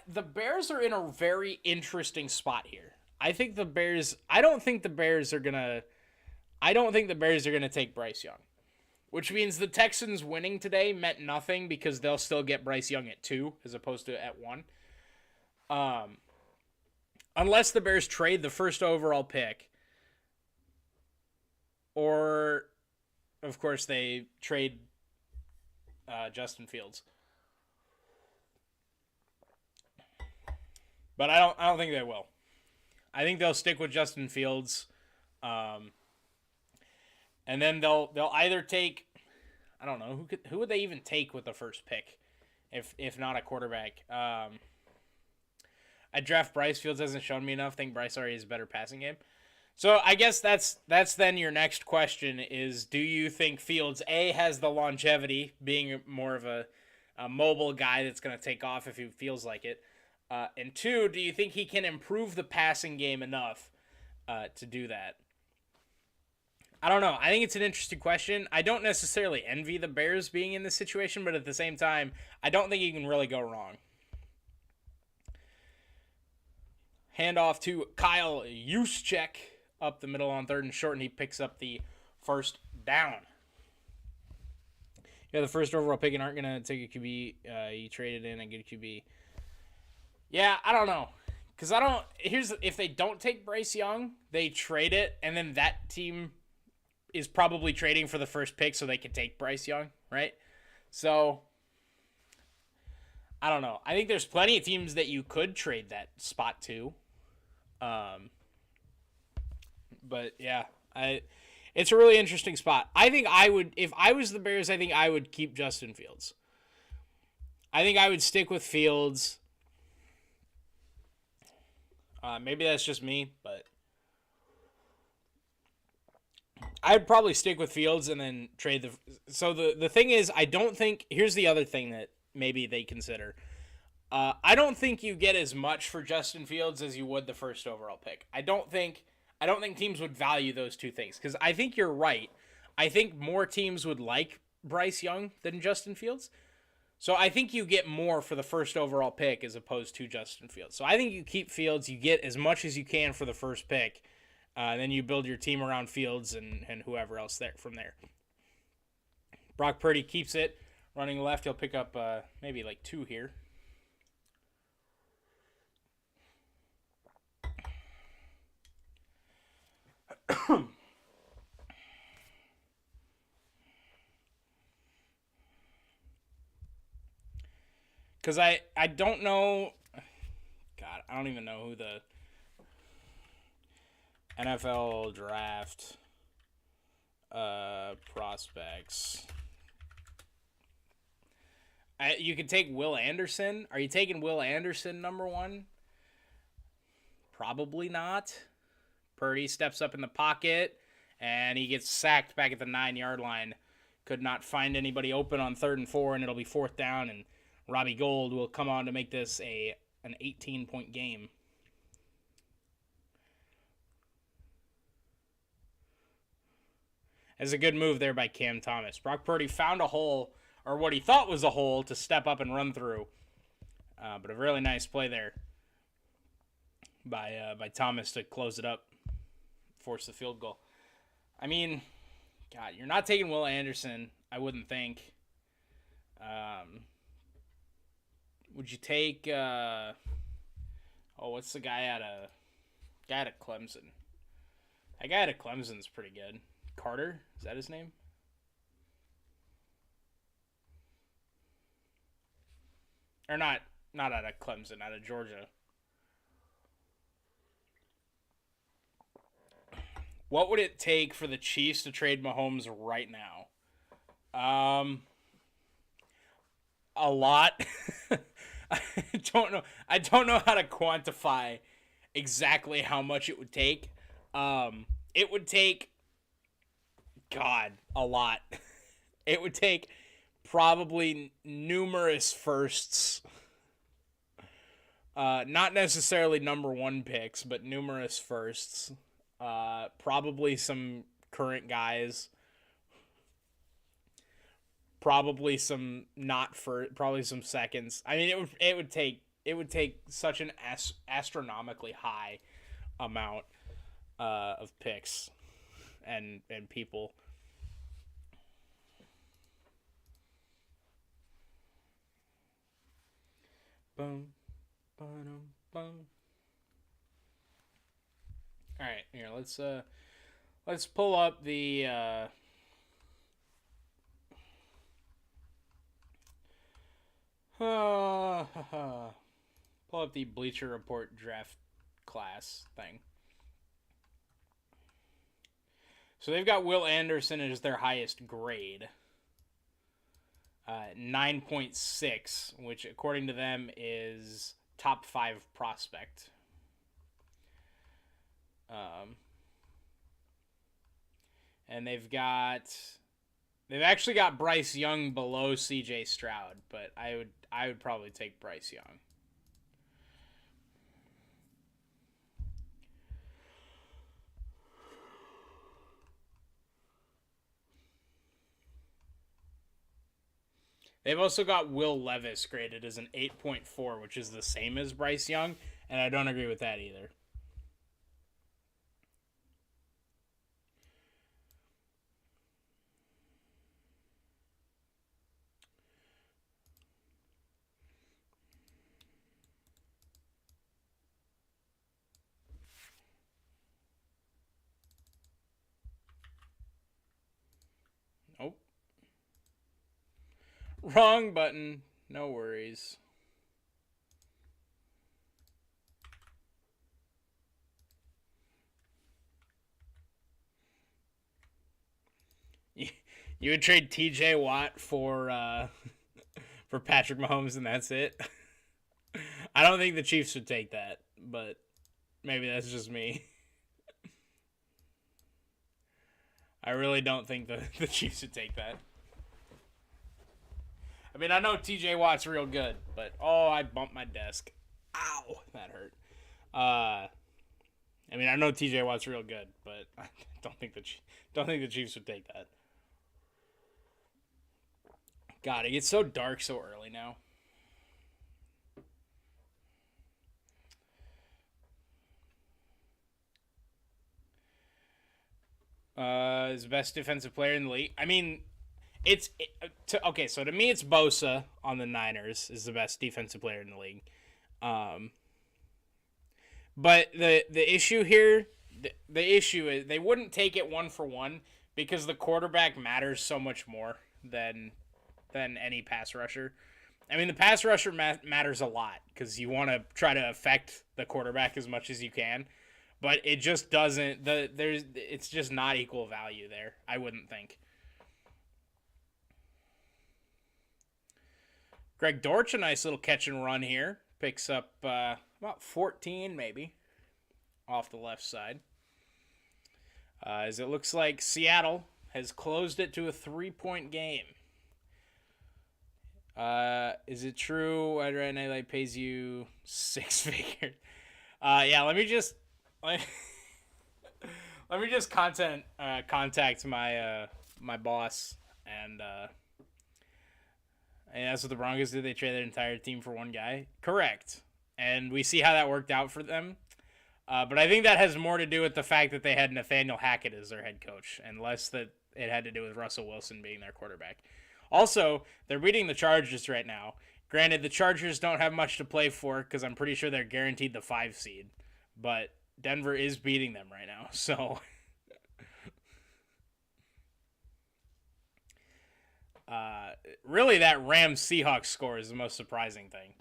the Bears are in a very interesting spot here. I don't think the Bears are gonna take Bryce Young. Which means the Texans winning today meant nothing because they'll still get Bryce Young at 2 as opposed to at 1. Unless the Bears trade the first overall pick. Or, of course, they trade Justin Fields. But I don't think they will. I think they'll stick with Justin Fields. And then they'll either take, I don't know, who would they even take with the first pick if not a quarterback? I draft Bryce. Fields hasn't shown me enough. I think Bryce already has a better passing game. So I guess that's then your next question is, do you think Fields, A, has the longevity, being more of a mobile guy that's going to take off if he feels like it? And 2, do you think he can improve the passing game enough to do that? I don't know. I think it's an interesting question. I don't necessarily envy the Bears being in this situation, but at the same time, I don't think you can really go wrong. Handoff to Kyle Juszczyk up the middle on 3rd and short, and he picks up the first down. Yeah, the first overall pick and aren't going to take a QB. You traded in and get a QB. Yeah, I don't know. Because if they don't take Bryce Young, they trade it, and then that team is probably trading for the first pick so they can take Bryce Young, right? So, I don't know. I think there's plenty of teams that you could trade that spot to. But, yeah, it's a really interesting spot. I think if I was the Bears, I think I would keep Justin Fields. I think I would stick with Fields. Maybe that's just me, but I'd probably stick with Fields and then trade So the thing is, I don't think. Here's the other thing that maybe they consider. I don't think you get as much for Justin Fields as you would the first overall pick. I don't think teams would value those two things, because I think you're right. I think more teams would like Bryce Young than Justin Fields. So I think you get more for the first overall pick as opposed to Justin Fields. So I think you keep Fields, you get as much as you can for the first pick, then you build your team around Fields and whoever else there from there. Brock Purdy keeps it, running left. He'll pick up maybe like 2 here. Because I don't know. God, I don't even know who the NFL draft prospects. You can take Will Anderson. Are you taking Will Anderson number 1? Probably not. Purdy steps up in the pocket, and he gets sacked back at the 9-yard line. Could not find anybody open on 3rd and 4, and it'll be 4th down, and Robbie Gould will come on to make this an 18-point game. As a good move there by Cam Thomas. Brock Purdy found a hole, or what he thought was a hole, to step up and run through. But a really nice play there by Thomas to close it up, force the field goal. I mean, God, you're not taking Will Anderson, I wouldn't think. Would you take, what's the guy out of Clemson? That guy out of Clemson's pretty good. Carter? Is that his name? Or not out of Clemson, out of Georgia. What would it take for the Chiefs to trade Mahomes right now? A lot. I don't know. I don't know how to quantify exactly how much it would take. It would take, God, a lot. It would take probably numerous firsts. Not necessarily number one picks, but numerous firsts. Probably some current guys. Probably some probably some seconds. I mean, it would take such an astronomically high amount of picks and people. Boom, boom, boom. All right, here let's pull up the pull up the Bleacher Report draft class thing. So they've got Will Anderson as their highest grade. 9.6, which according to them is top 5 prospect. And they've actually got Bryce Young below CJ Stroud, but I would probably take Bryce Young. They've also got Will Levis graded as an 8.4, which is the same as Bryce Young, and I don't agree with that either. Nope. Wrong button. No worries. You would trade TJ Watt for Patrick Mahomes and that's it? I don't think the Chiefs would take that, but maybe that's just me. I really don't think the Chiefs would take that. I mean, I know TJ Watt's real good, but I bumped my desk. Ow, that hurt. I mean, I know TJ Watt's real good, but I don't think the Chiefs would take that. God, it gets so dark so early now. Is the best defensive player in the league. I mean, so to me, it's Bosa on the Niners is the best defensive player in the league. But the issue here, the issue is they wouldn't take it 1-for-1 because the quarterback matters so much more than any pass rusher. I mean, the pass rusher matters a lot because you want to try to affect the quarterback as much as you can. But it just doesn't. It's just not equal value there. I wouldn't think. Greg Dortch, a nice little catch and run here, picks up about 14 maybe off the left side. As it looks like Seattle has closed it to a 3-point game. Is it true? Right now, like pays you 6 figures. Yeah. Let Let me just contact my my boss and that's what the Broncos did. They traded their entire team for one guy. Correct. And we see how that worked out for them. But I think that has more to do with the fact that they had Nathaniel Hackett as their head coach, and less that it had to do with Russell Wilson being their quarterback. Also, they're beating the Chargers right now. Granted, the Chargers don't have much to play for because I'm pretty sure they're guaranteed the 5 seed. But Denver is beating them right now, so... really, that Rams-Seahawks score is the most surprising thing.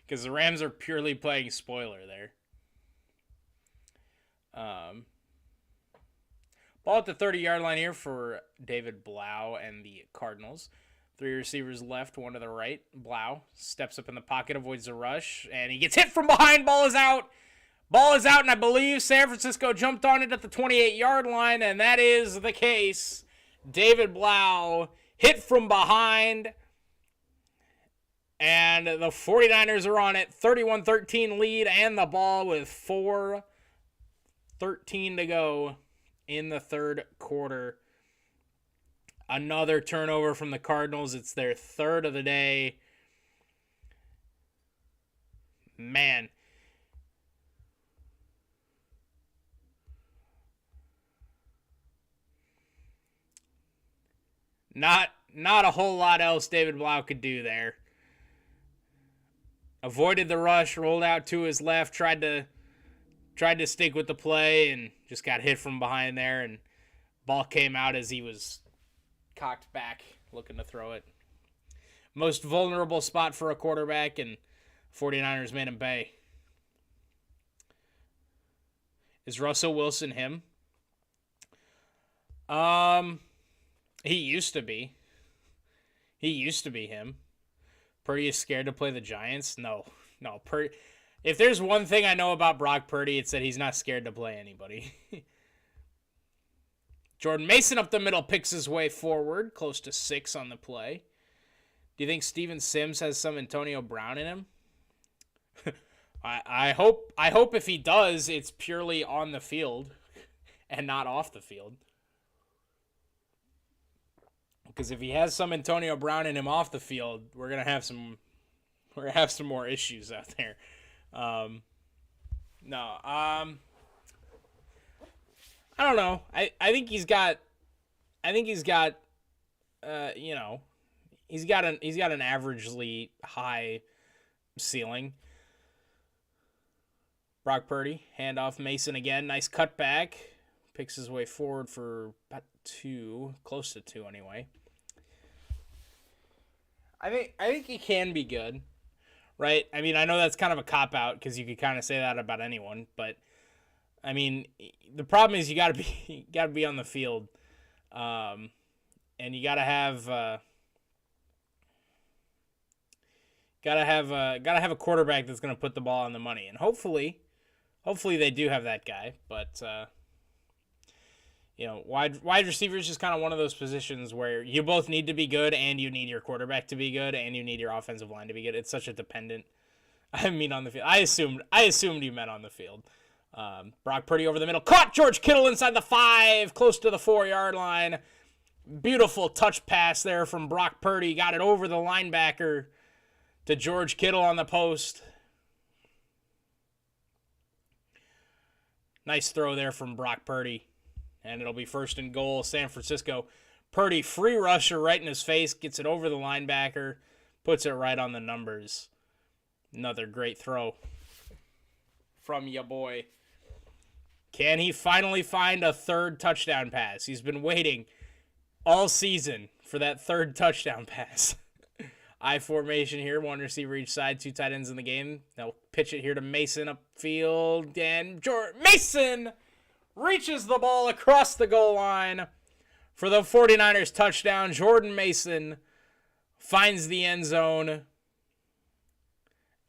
Because the Rams are purely playing spoiler there. Ball at the 30-yard line here for David Blau and the Cardinals. 3 receivers left, 1 to the right. Blau steps up in the pocket, avoids the rush, and he gets hit from behind. Ball is out. Ball is out, and I believe San Francisco jumped on it at the 28-yard line, and that is the case. David Blau hit from behind, and the 49ers are on it. 31-13 lead, and the ball with 4:13 to go in the third quarter. Another turnover from the Cardinals. It's their third of the day. Man. Not a whole lot else David Blau could do there. Avoided the rush, rolled out to his left, tried to stick with the play, and just got hit from behind there, and ball came out as he was cocked back, looking to throw it. Most vulnerable spot for a quarterback, and 49ers made him pay. Is Russell Wilson him? He used to be. He used to be him. Purdy is scared to play the Giants? No. If there's one thing I know about Brock Purdy, it's that he's not scared to play anybody. Jordan Mason up the middle picks his way forward, close to 6 on the play. Do you think Steven Sims has some Antonio Brown in him? I hope if he does, it's purely on the field and not off the field. Because if he has some Antonio Brown in him off the field, we're gonna have some more issues out there. I don't know. I think he's got he's got an averagely high ceiling. Brock Purdy, handoff, Mason again, nice cutback, picks his way forward for about 2, close to 2 anyway. I think he can be good, right? I mean, I know that's kind of a cop-out because you could kind of say that about anyone, but I mean, the problem is you got to be on the field, and you got to have a quarterback that's going to put the ball on the money, and hopefully they do have that guy, but. Wide receiver is just kind of one of those positions where you both need to be good and you need your quarterback to be good and you need your offensive line to be good. It's such a dependent. I mean, on the field. I assumed you meant on the field. Brock Purdy over the middle. Caught George Kittle inside the 5, close to the 4-yard line. Beautiful touch pass there from Brock Purdy. Got it over the linebacker to George Kittle on the post. Nice throw there from Brock Purdy. And it'll be 1st and goal, San Francisco. Purdy, free rusher right in his face, gets it over the linebacker, puts it right on the numbers. Another great throw from ya boy. Can he finally find a 3rd touchdown pass? He's been waiting all season for that 3rd touchdown pass. I formation here, 1 receiver each side, 2 tight ends in the game. They'll pitch it here to Mason upfield, and Mason reaches the ball across the goal line for the 49ers touchdown. Jordan Mason finds the end zone.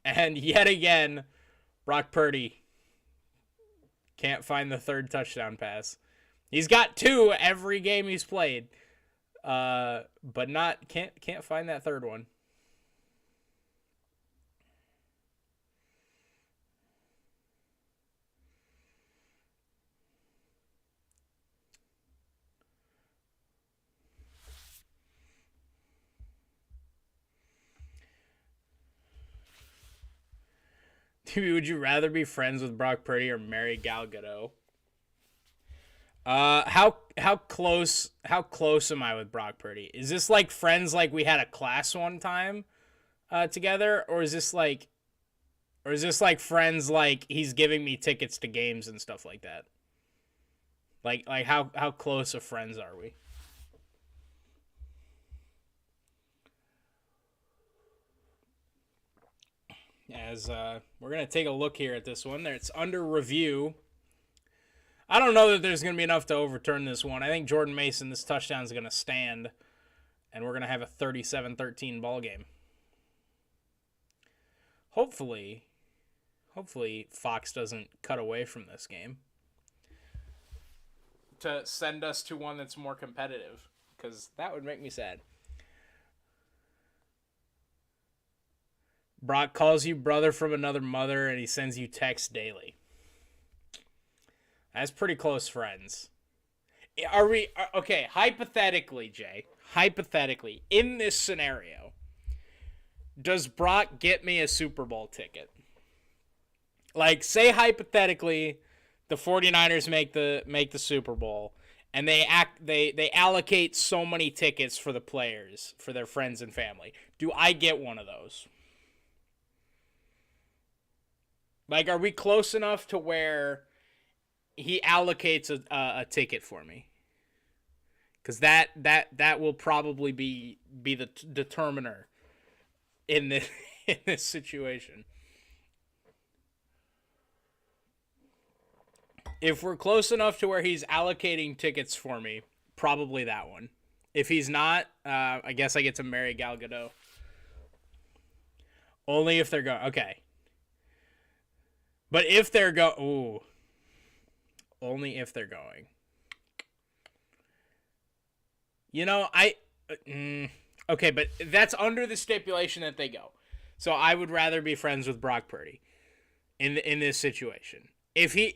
And yet again, Brock Purdy can't find the 3rd touchdown pass. He's got 2 every game he's played. But can't find that 3rd one. Would you rather be friends with Brock Purdy or marry Gal Gadot? How close am I with Brock Purdy? Is this like friends like we had a class one time together, or is this like friends like he's giving me tickets to games and stuff like that? Like how close of friends are we? As we're gonna take a look here at this one. It's under review. I don't know that there's gonna be enough to overturn this one. I think Jordan Mason, this touchdown is gonna stand, and we're gonna have a 37-13 ball game. Hopefully Fox doesn't cut away from this game to send us to one that's more competitive, because that would make me sad. Brock calls you brother from another mother, and he sends you texts daily. That's pretty close friends. Are we okay? Hypothetically, Jay. Hypothetically, in this scenario, does Brock get me a Super Bowl ticket? Like, say hypothetically, the 49ers make the Super Bowl, and they allocate so many tickets for the players, for their friends and family. Do I get one of those? Like, are we close enough to where he allocates a ticket for me? Because that will probably be the determiner in this situation. If we're close enough to where he's allocating tickets for me, probably that one. If he's not, I guess I get to marry Gal Gadot. Only if they're going. Okay. But if they're only if they're going. You know, okay, but that's under the stipulation that they go. So I would rather be friends with Brock Purdy in this situation. If he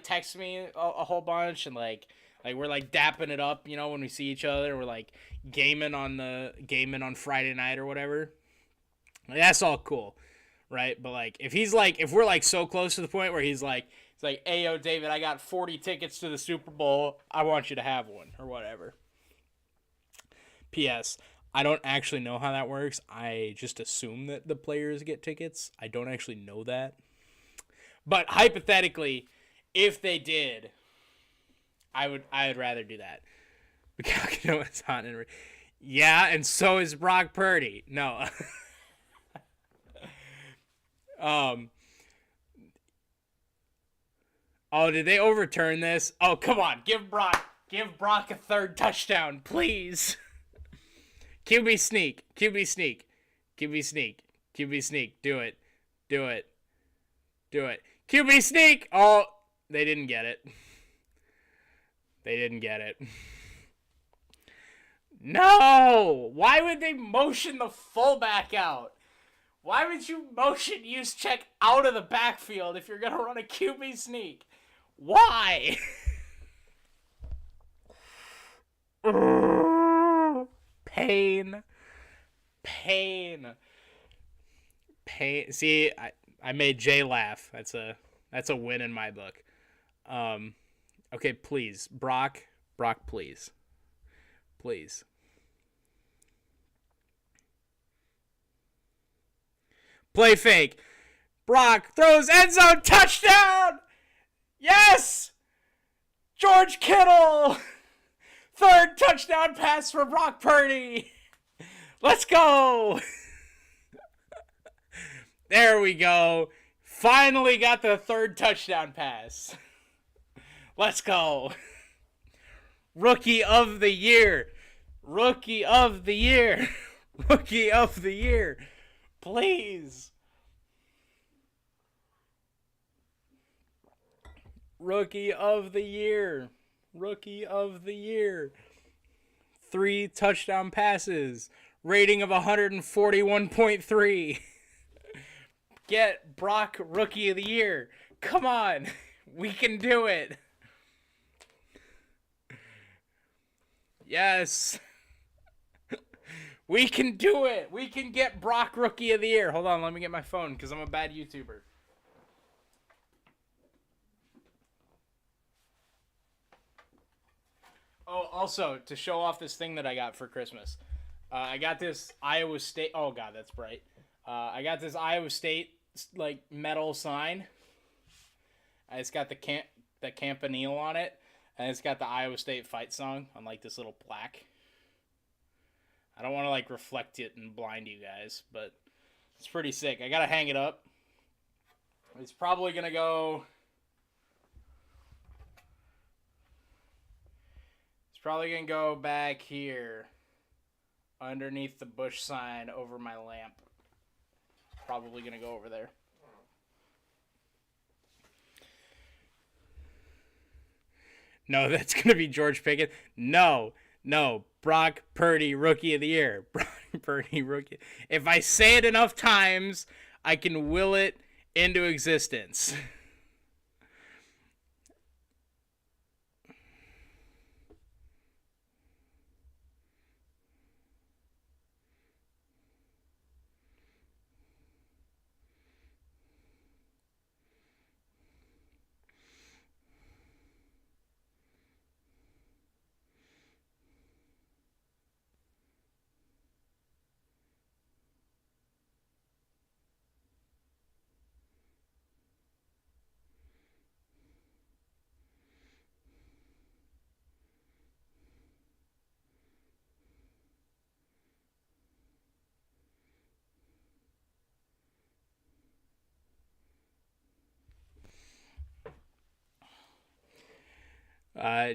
texts me a whole bunch and like we're like dapping it up, you know, when we see each other, we're like gaming on Friday night or whatever. Like, that's all cool. Right? But like if we're like so close to the point where it's like, hey yo David, I got 40 tickets to the Super Bowl, I want you to have one or whatever. P.S. I don't actually know how that works. I just assume that the players get tickets. I don't actually know that. But hypothetically, if they did, I'd rather do that. Because you know it's hot and yeah, and so is Brock Purdy. No. Oh, did they overturn this? Oh, come on. Give Brock a third touchdown, please. QB sneak. Do it. QB sneak. Oh, they didn't get it. No! Why would they motion the fullback out? Why would you motion use check out of the backfield if you're going to run a QB sneak? Why? Pain. See, I made Jay laugh. That's a win in my book. Okay, please. Brock, please. Please. Play fake. Brock throws end zone touchdown. Yes! George Kittle! Third touchdown pass for Brock Purdy. Let's go. There we go. Finally got the third touchdown pass. Let's go. Rookie of the year. Please. Rookie of the year. 3 touchdown passes. Rating of 141.3. Get Brock Rookie of the Year. Come on. We can do it. Yes. We can do it. We can get Brock Rookie of the Year. Hold on, let me get my phone because I'm a bad YouTuber. Oh, also, to show off this thing that I got for Christmas. I got this Iowa State... Oh, God, that's bright. I got this Iowa State, like, metal sign. It's got the Campanile on it. And it's got the Iowa State fight song on, like, this little plaque. I don't want to, like, reflect it and blind you guys, but it's pretty sick. I gotta hang it up. It's probably gonna go... It's probably gonna go back here, underneath the Bush sign over my lamp. Probably gonna go over there. No, that's gonna be George Pickens. No, Brock Purdy, Rookie of the Year. Brock Purdy, Rookie. If I say it enough times, I can will it into existence.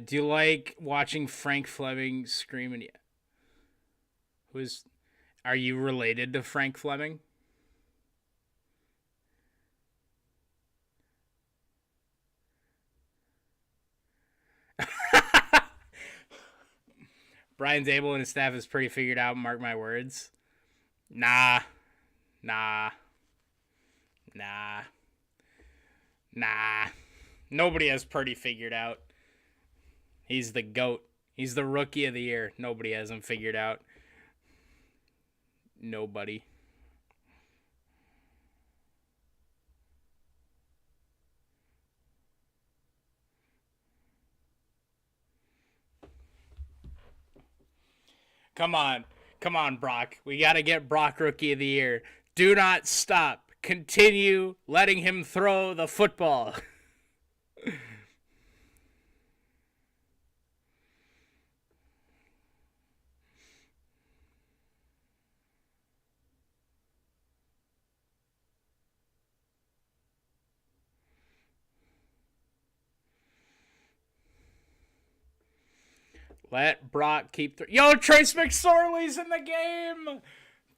Do you like watching Frank Fleming scream? Are you related to Frank Fleming? Brian Dable and his staff is pretty figured out. Mark my words. Nah, nah, nah, nah. Nobody has Purdy figured out. He's the GOAT. He's the Rookie of the Year. Nobody has him figured out. Nobody. Come on. Come on, Brock. We got to get Brock Rookie of the Year. Do not stop. Continue letting him throw the football. Let Brock keep... Yo, Trace McSorley's in the game!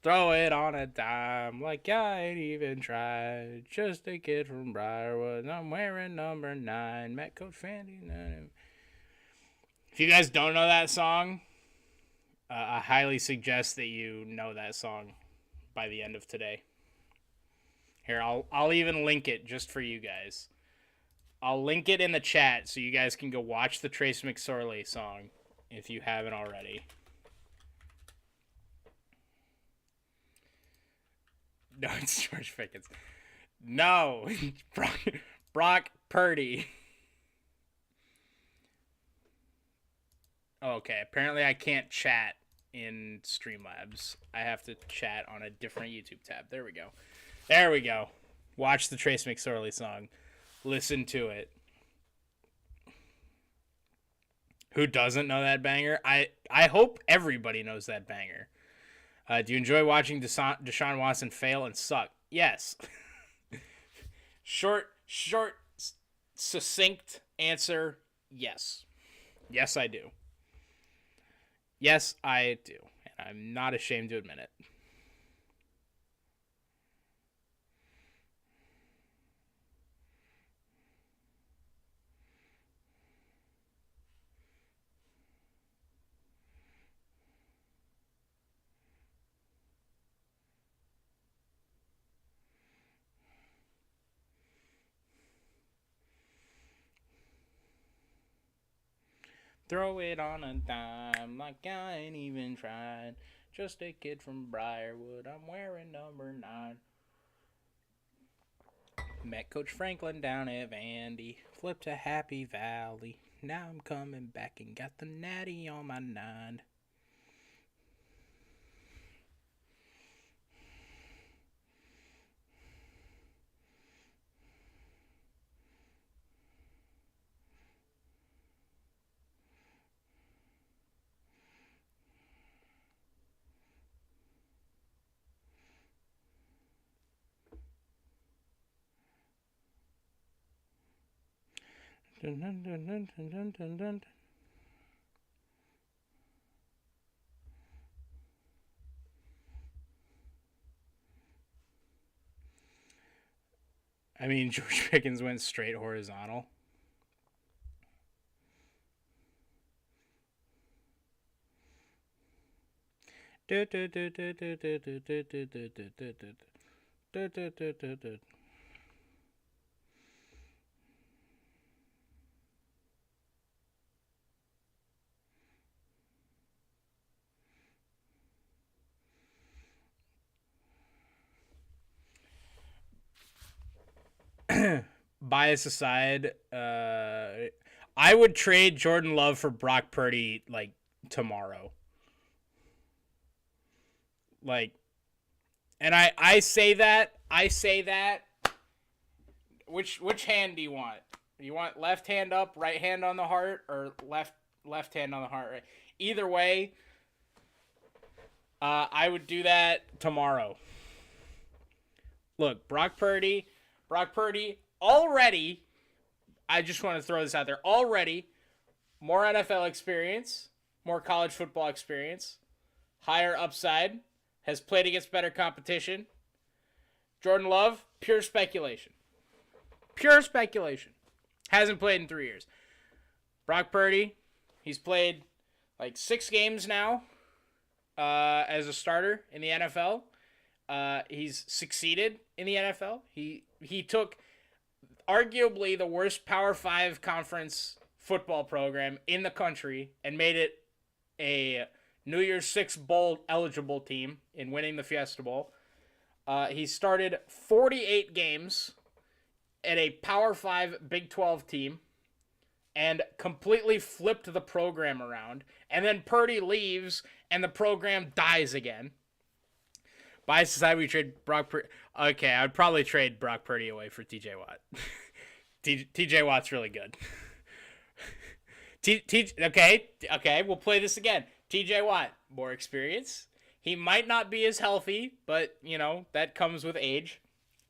Throw it on a dime like I ain't even tried. Just a kid from Briarwood. I'm wearing number 9. Met Coach Fandy. If you guys don't know that song, I highly suggest that you know that song by the end of today. Here, I'll even link it just for you guys. I'll link it in the chat so you guys can go watch the Trace McSorley song if you haven't already. No, it's George Pickens. No, Brock Purdy. Okay, apparently I can't chat in Streamlabs. I have to chat on a different YouTube tab. There we go. There we go. Watch the Trace McSorley song. Listen to it. Who doesn't know that banger? I hope everybody knows that banger. Do you enjoy watching Deshaun Watson fail and suck? Yes. short, succinct answer, yes. Yes, I do. Yes, I do. And I'm not ashamed to admit it. Throw it on a dime like I ain't even tried. Just a kid from Briarwood. I'm wearing number 9. Met Coach Franklin down at Vandy. Flipped to Happy Valley. Now I'm coming back and got the natty on my 9. Dun, dun, dun, dun, dun, dun, dun. I mean, George Pickens went straight horizontal. Bias aside, I would trade Jordan Love for Brock Purdy like tomorrow. Like, and I say that. Which hand do you want? You want left hand up, right hand on the heart, or left hand on the heart? Right. Either way, I would do that tomorrow. Look, Brock Purdy already. I just want to throw this out there. Already, more NFL experience, more college football experience, higher upside, has played against better competition. Jordan Love, pure speculation. Pure speculation. Hasn't played in 3 years. Brock Purdy, he's played like 6 games now as a starter in the NFL. He's succeeded in the NFL. He took arguably the worst Power 5 conference football program in the country and made it a New Year's 6 bowl eligible team in winning the Fiesta Bowl. He started 48 games at a Power 5 Big 12 team and completely flipped the program around. And then Purdy leaves and the program dies again. Bias aside, we trade Brock Purdy. Okay, I would probably trade Brock Purdy away for TJ Watt. TJ Watt's really good. Okay, we'll play this again. TJ Watt, more experience. He might not be as healthy, but, you know, that comes with age.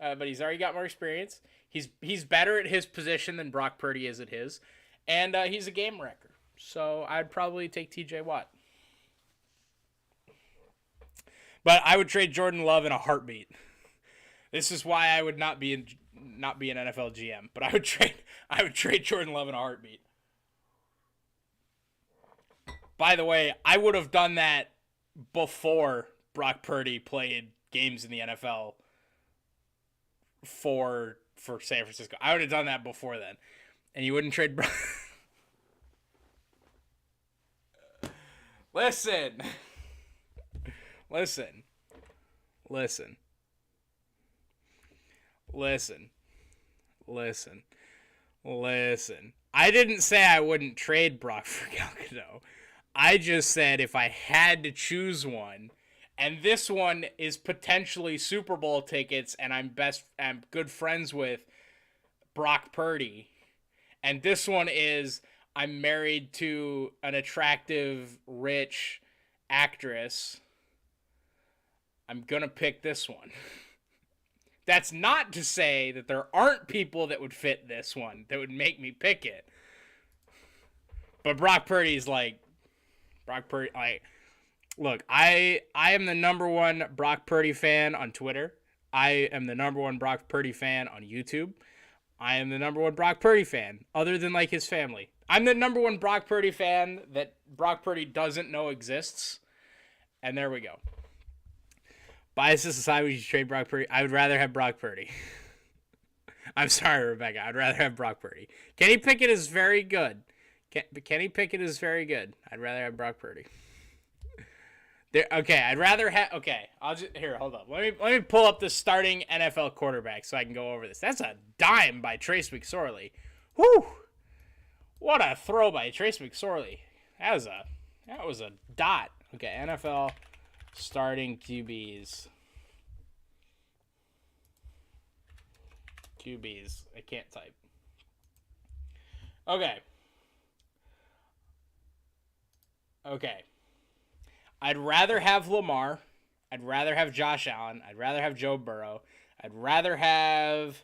But he's already got more experience. He's better at his position than Brock Purdy is at his. And he's a game wrecker. So I'd probably take TJ Watt. But I would trade Jordan Love in a heartbeat. This is why I would not be an NFL GM. But I would trade Jordan Love in a heartbeat. By the way, I would have done that before Brock Purdy played games in the NFL for San Francisco. I would have done that before then. And you wouldn't trade Brock. Listen. I didn't say I wouldn't trade Brock for Galcado. I just said if I had to choose one, and this one is potentially Super Bowl tickets, and I'm good friends with Brock Purdy, and this one is I'm married to an attractive, rich actress, I'm gonna pick this one. That's not to say that there aren't people that would fit this one, that would make me pick it. But Brock Purdy's like, look, I am the number one Brock Purdy fan on Twitter. I am the number one Brock Purdy fan on YouTube. I am the number one Brock Purdy fan, other than like his family. I'm the number one Brock Purdy fan that Brock Purdy doesn't know exists. And there we go. Biases aside, we should trade Brock Purdy. I would rather have Brock Purdy. I'm sorry, Rebecca. I'd rather have Brock Purdy. Kenny Pickett is very good. Kenny Pickett is very good. I'd rather have Brock Purdy. Okay, I'd rather have. Okay, I'll just here. Hold up. Let me pull up the starting NFL quarterback so I can go over this. That's a dime by Trace McSorley. Whew! What a throw by Trace McSorley. That was a dot. Okay, NFL starting QBs. I can't type. Okay. Okay. I'd rather have Lamar. I'd rather have Josh Allen. I'd rather have Joe Burrow. I'd rather have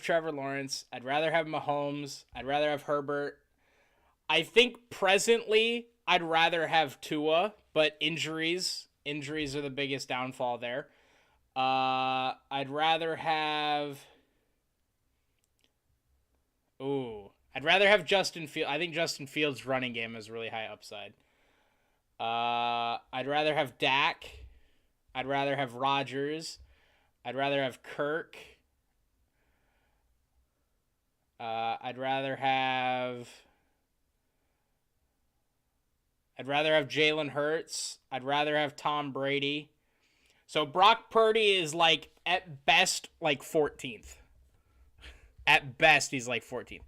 Trevor Lawrence. I'd rather have Mahomes. I'd rather have Herbert. I think presently I'd rather have Tua, but injuries are the biggest downfall there. I'd rather have I'd rather have Justin Fields. I think Justin Fields' running game is really high upside. I'd rather have Dak. I'd rather have Rodgers. I'd rather have Kirk. I'd rather have Jalen Hurts. I'd rather have Tom Brady. So Brock Purdy is like at best like 14th. At best, he's like 14th.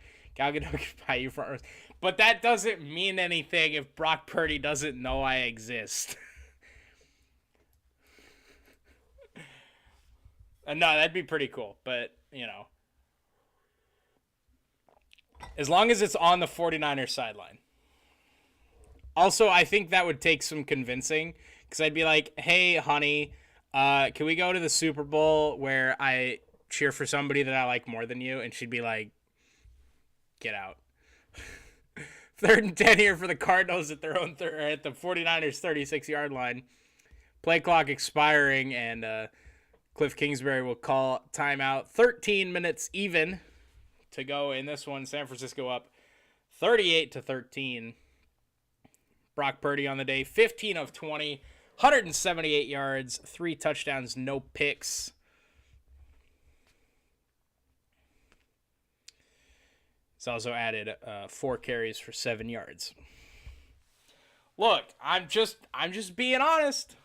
You front. But that doesn't mean anything if Brock Purdy doesn't know I exist. No, that'd be pretty cool. But, as long as it's on the 49ers sideline. Also, I think that would take some convincing. Because I'd be like, hey, honey, can we go to the Super Bowl where I cheer for somebody that I like more than you? And she'd be like, get out. 3rd and 10 here for the Cardinals at their own at the 49ers 36-yard line. Play clock expiring, and Cliff Kingsbury will call timeout. 13 minutes even to go in this one. San Francisco up 38-13. Brock Purdy on the day, 15 of 20, 178 yards, 3 touchdowns, no picks. He's also added 4 carries for 7 yards. Look, I'm just being honest.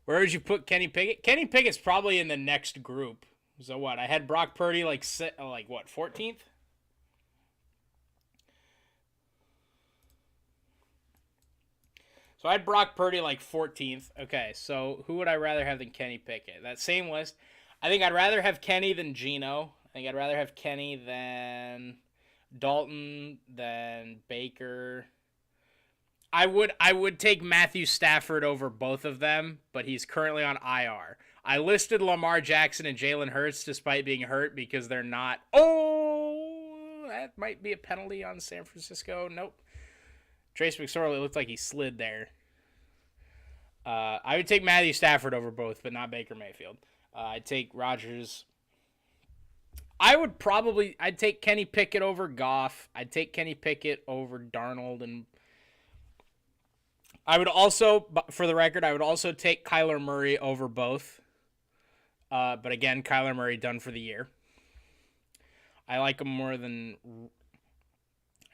Where would you put Kenny Pickett? Kenny Pickett's probably in the next group. So what? I had Brock Purdy like 14th? So I had Brock Purdy like 14th. Okay, so who would I rather have than Kenny Pickett? That same list. I think I'd rather have Kenny than Geno. I think I'd rather have Kenny than Dalton, than Baker. I would take Matthew Stafford over both of them, but he's currently on IR. I listed Lamar Jackson and Jalen Hurts despite being hurt because they're not. Oh, that might be a penalty on San Francisco. Nope. Trace McSorley looked like he slid there. I would take Matthew Stafford over both, but not Baker Mayfield. I'd take Rodgers. I'd take Kenny Pickett over Goff. I'd take Kenny Pickett over Darnold. And I would also, for the record, take Kyler Murray over both. But again, Kyler Murray done for the year. I like him more than...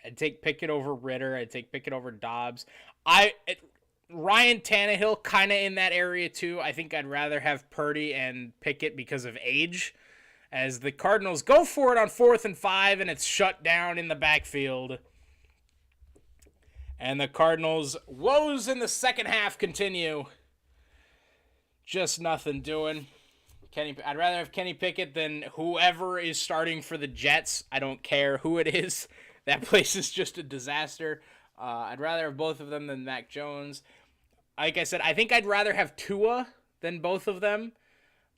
I'd take Pickett over Ritter. I'd take Pickett over Dobbs. Ryan Tannehill kind of in that area too. I think I'd rather have Purdy and Pickett because of age. As the Cardinals go for it on 4th and 5, and it's shut down in the backfield. And the Cardinals' woes in the second half continue. Just nothing doing. I'd rather have Kenny Pickett than whoever is starting for the Jets. I don't care who it is. That place is just a disaster. I'd rather have both of them than Mac Jones. Like I said, I think I'd rather have Tua than both of them.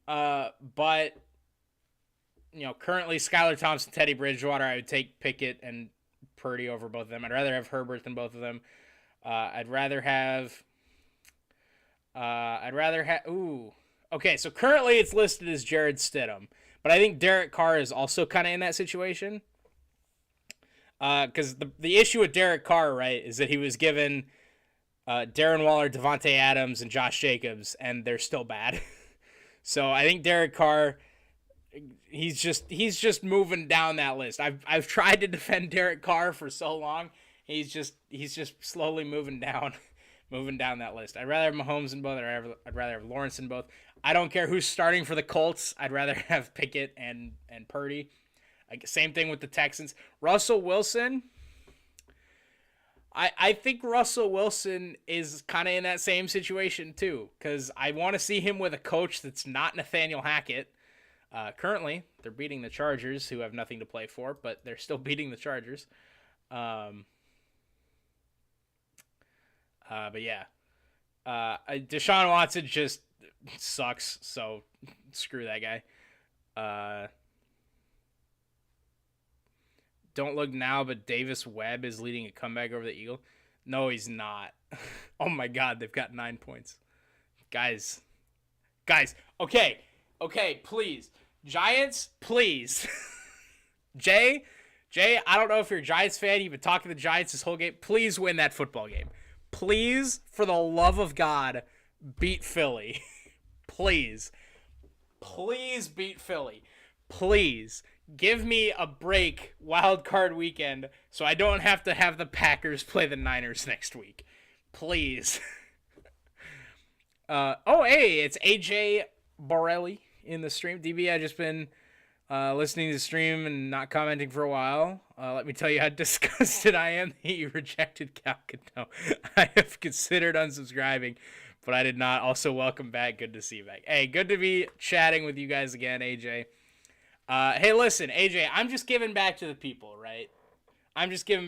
But... currently Skylar Thompson, Teddy Bridgewater, I would take Pickett and Purdy over both of them. I'd rather have Herbert than both of them. Okay, so currently it's listed as Jared Stidham. But I think Derek Carr is also kind of in that situation. Because the issue with Derek Carr, right, is that he was given Darren Waller, Devontae Adams, and Josh Jacobs, and they're still bad. So I think Derek Carr... He's just moving down that list. I've tried to defend Derek Carr for so long. he's just slowly moving down, moving down that list. I'd rather have Mahomes in both, or I'd rather have Lawrence in both. I don't care who's starting for the Colts. I'd rather have Pickett and Purdy. Same thing with the Texans. Russell Wilson. I think Russell Wilson is kind of in that same situation too, because I want to see him with a coach that's not Nathaniel Hackett. Currently, they're beating the Chargers, who have nothing to play for, but they're still beating the Chargers. But yeah, Deshaun Watson just sucks, so screw that guy. Don't look now, but Davis Webb is leading a comeback over the Eagles. No, he's not. Oh my God, they've got 9 points. Guys, okay, please. Giants, please. Jay, I don't know if you're a Giants fan. You've been talking to the Giants this whole game. Please win that football game. Please, for the love of God, beat Philly. Please beat Philly. Please. Give me a break wild card weekend so I don't have to have the Packers play the Niners next week. Please. Hey, it's AJ Borelli in the stream. DB, I've just been listening to the stream and not commenting for a while. Let me tell you how disgusted I am that you rejected Calcano. I have considered unsubscribing, but I did not. Also, welcome back. Good to see you back. Hey, good to be chatting with you guys again, AJ. Hey, listen, AJ, I'm just giving back to the people, right? I'm just giving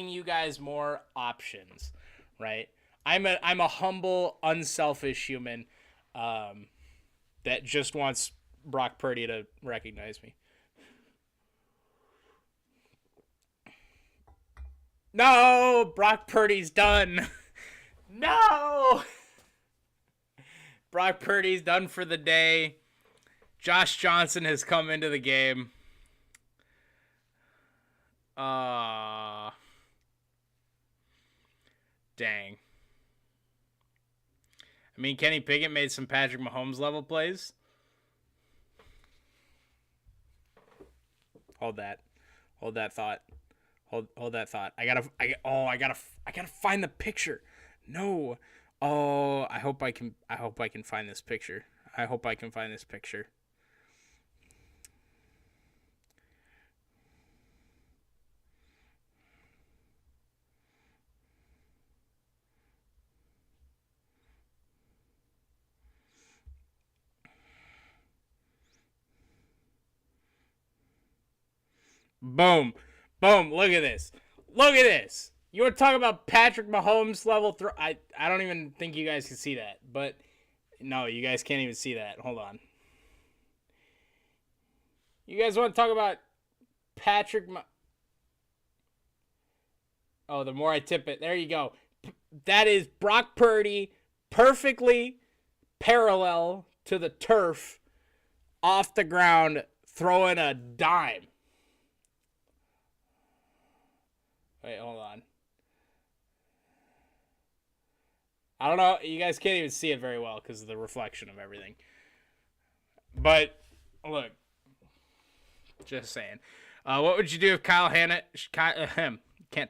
you guys more options, right? I'm a humble, unselfish human that just wants Brock Purdy to recognize me. No, Brock Purdy's done. No! Brock Purdy's done for the day. Josh Johnson has come into the game. Dang. I mean, Kenny Pickett made some Patrick Mahomes level plays. Hold that thought. Hold that thought. I gotta find the picture. No. Oh, I hope I can find this picture. Boom. Look at this. You want to talk about Patrick Mahomes level throw? I don't even think you guys can see that. But no, you guys can't even see that. Hold on. You guys want to talk about Patrick Oh, the more I tip it. There you go. That is Brock Purdy perfectly parallel to the turf off the ground throwing a dime. Wait, hold on. I don't know. You guys can't even see it very well because of the reflection of everything. But, look. Just saying. What would you do if can't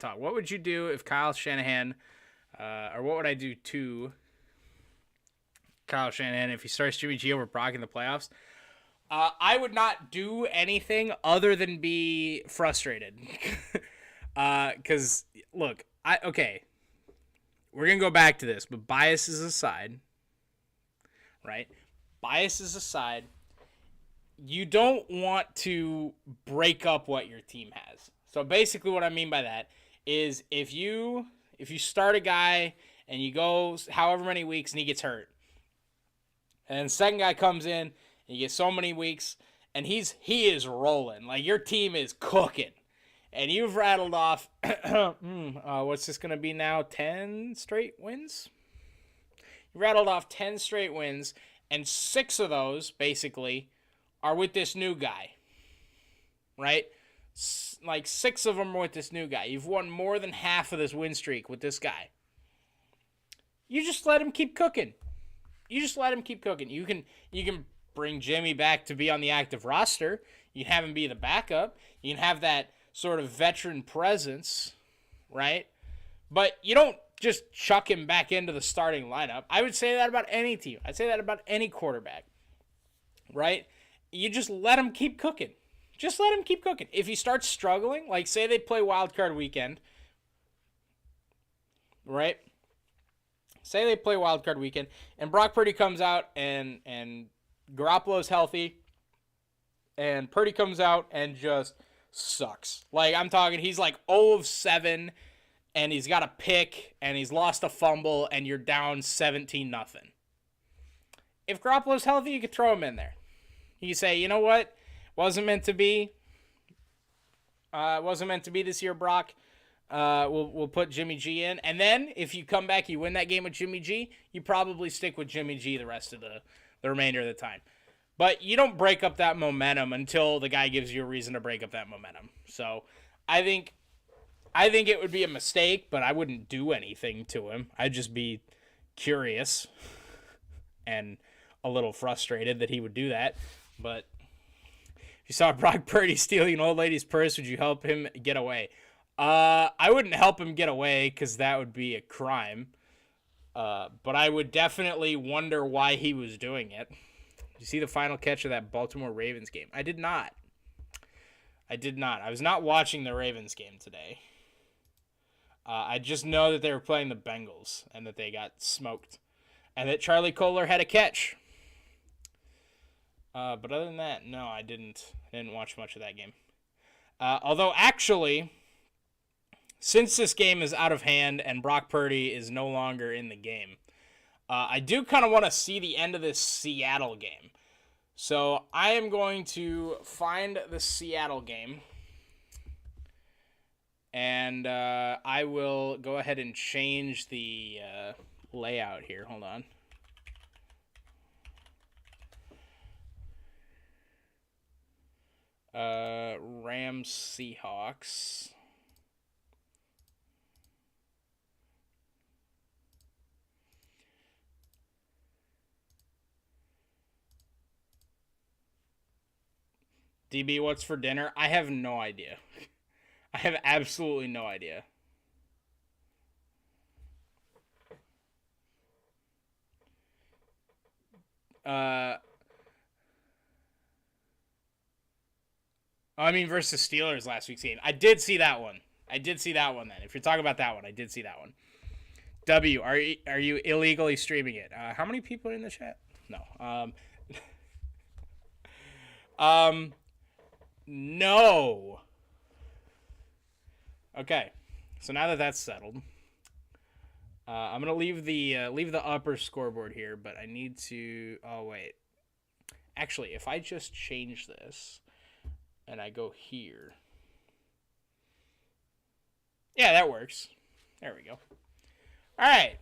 talk. What would you do if Kyle Shanahan, or what would I do to Kyle Shanahan if he starts Jimmy G over Brock in the playoffs? I would not do anything other than be frustrated. Because, look, we're going to go back to this, but biases aside, right? Biases aside, you don't want to break up what your team has. So basically what I mean by that is if you start a guy and you go however many weeks and he gets hurt, and the second guy comes in and you get so many weeks and he is rolling, like your team is cooking. And you've rattled off, what's this going to be now, 10 straight wins? You rattled off 10 straight wins, and 6 of those, basically, are with this new guy, right? Like 6 of them are with this new guy. You've won more than half of this win streak with this guy. You just let him keep cooking. You can bring Jimmy back to be on the active roster. You can have him be the backup. You can have that sort of veteran presence, right? But you don't just chuck him back into the starting lineup. I would say that about any team. I'd say that about any quarterback, right? You just let him keep cooking. Just let him keep cooking. If he starts struggling, like say they play wild card weekend, right? Say they play wild card weekend, and Brock Purdy comes out and Garoppolo's healthy, and Purdy comes out and just sucks. Like, I'm talking, he's like 0 of 7, and he's got a pick, and he's lost a fumble, and you're down 17-0. If Garoppolo's healthy, you could throw him in there. You say, you know what? Wasn't meant to be. Wasn't meant to be this year, Brock. We'll put Jimmy G in. And then, if you come back, you win that game with Jimmy G, you probably stick with Jimmy G the rest of the remainder of the time. But you don't break up that momentum until the guy gives you a reason to break up that momentum. So, I think it would be a mistake, but I wouldn't do anything to him. I'd just be curious and a little frustrated that he would do that. But if you saw Brock Purdy stealing an old lady's purse, would you help him get away? I wouldn't help him get away because that would be a crime. But I would definitely wonder why he was doing it. Did you see the final catch of that Baltimore Ravens game? I did not. I was not watching the Ravens game today. I just know that they were playing the Bengals and that they got smoked. And that Charlie Kohler had a catch. But other than that, no, I didn't watch much of that game. Although, actually, since this game is out of hand and Brock Purdy is no longer in the game, I do kind of want to see the end of this Seattle game. So I am going to find the Seattle game. And I will go ahead and change the layout here. Hold on. Rams Seahawks. DB, what's for dinner? I have no idea. I have absolutely no idea. Versus Steelers last week's game. I did see that one. Then. If you're talking about that one, I did see that one. W, are you illegally streaming it? How many people are in the chat? No. No. Okay. So now that that's settled, I'm gonna leave the upper scoreboard here, but I need to. Oh wait. Actually, if I just change this. And I go here. Yeah, that works. There we go. All right.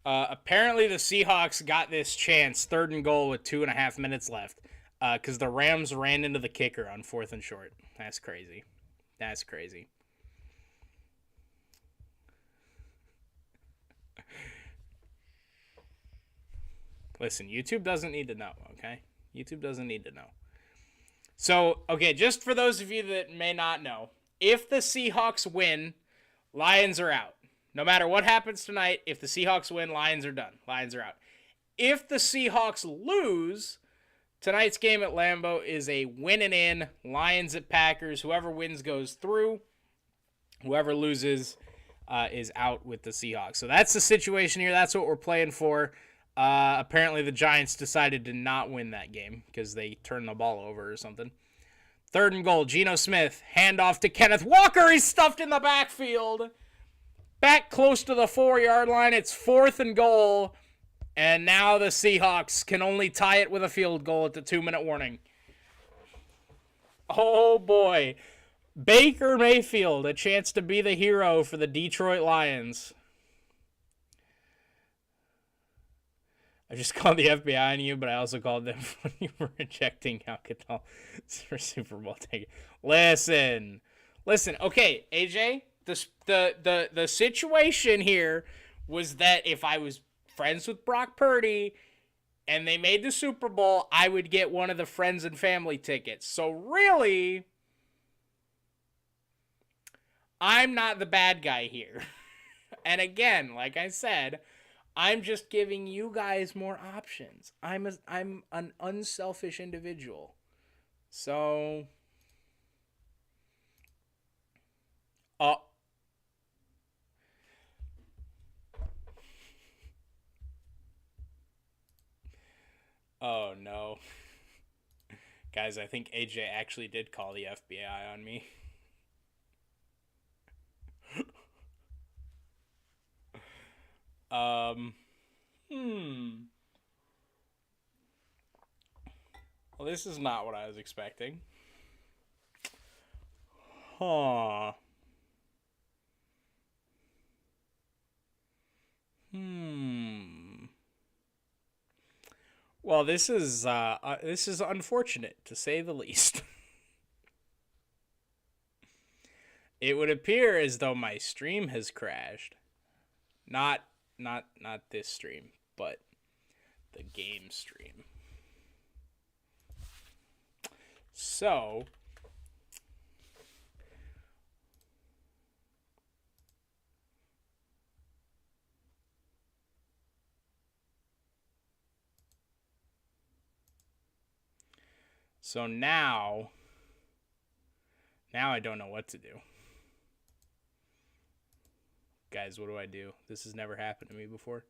Apparently the Seahawks got this chance, 3rd and goal with 2.5 minutes left, because the Rams ran into the kicker on 4th and short. That's crazy. Listen, YouTube doesn't need to know, okay? YouTube doesn't need to know. So, okay, just for those of you that may not know, if the Seahawks win, Lions are out. No matter what happens tonight, if the Seahawks win, Lions are done. Lions are out. If the Seahawks lose, tonight's game at Lambeau is a win and in. Lions at Packers. Whoever wins goes through. Whoever loses is out with the Seahawks. So that's the situation here. That's what we're playing for. Apparently the Giants decided to not win that game because they turned the ball over or something. 3rd and goal, Geno Smith, handoff to Kenneth Walker. He's stuffed in the backfield. Back close to the 4-yard line. It's 4th and goal. And now the Seahawks can only tie it with a field goal at the 2-minute warning. Oh, boy. Baker Mayfield, a chance to be the hero for the Detroit Lions. I just called the FBI on you, but I also called them when you were rejecting Alcatel for Super Bowl ticket. Listen. Okay, AJ, the situation here was that if I was friends with Brock Purdy and they made the Super Bowl, I would get one of the friends and family tickets. So really, I'm not the bad guy here. And again, like I said, I'm just giving you guys more options. I'm an unselfish individual. So, oh no. Guys, I think AJ actually did call the FBI on me. Um, Well, this is not what I was expecting. Huh. Well, this is unfortunate to say the least. It would appear as though my stream has crashed. Not this stream, but the game stream. So, now I don't know what to do. Guys, what do I do? This has never happened to me before.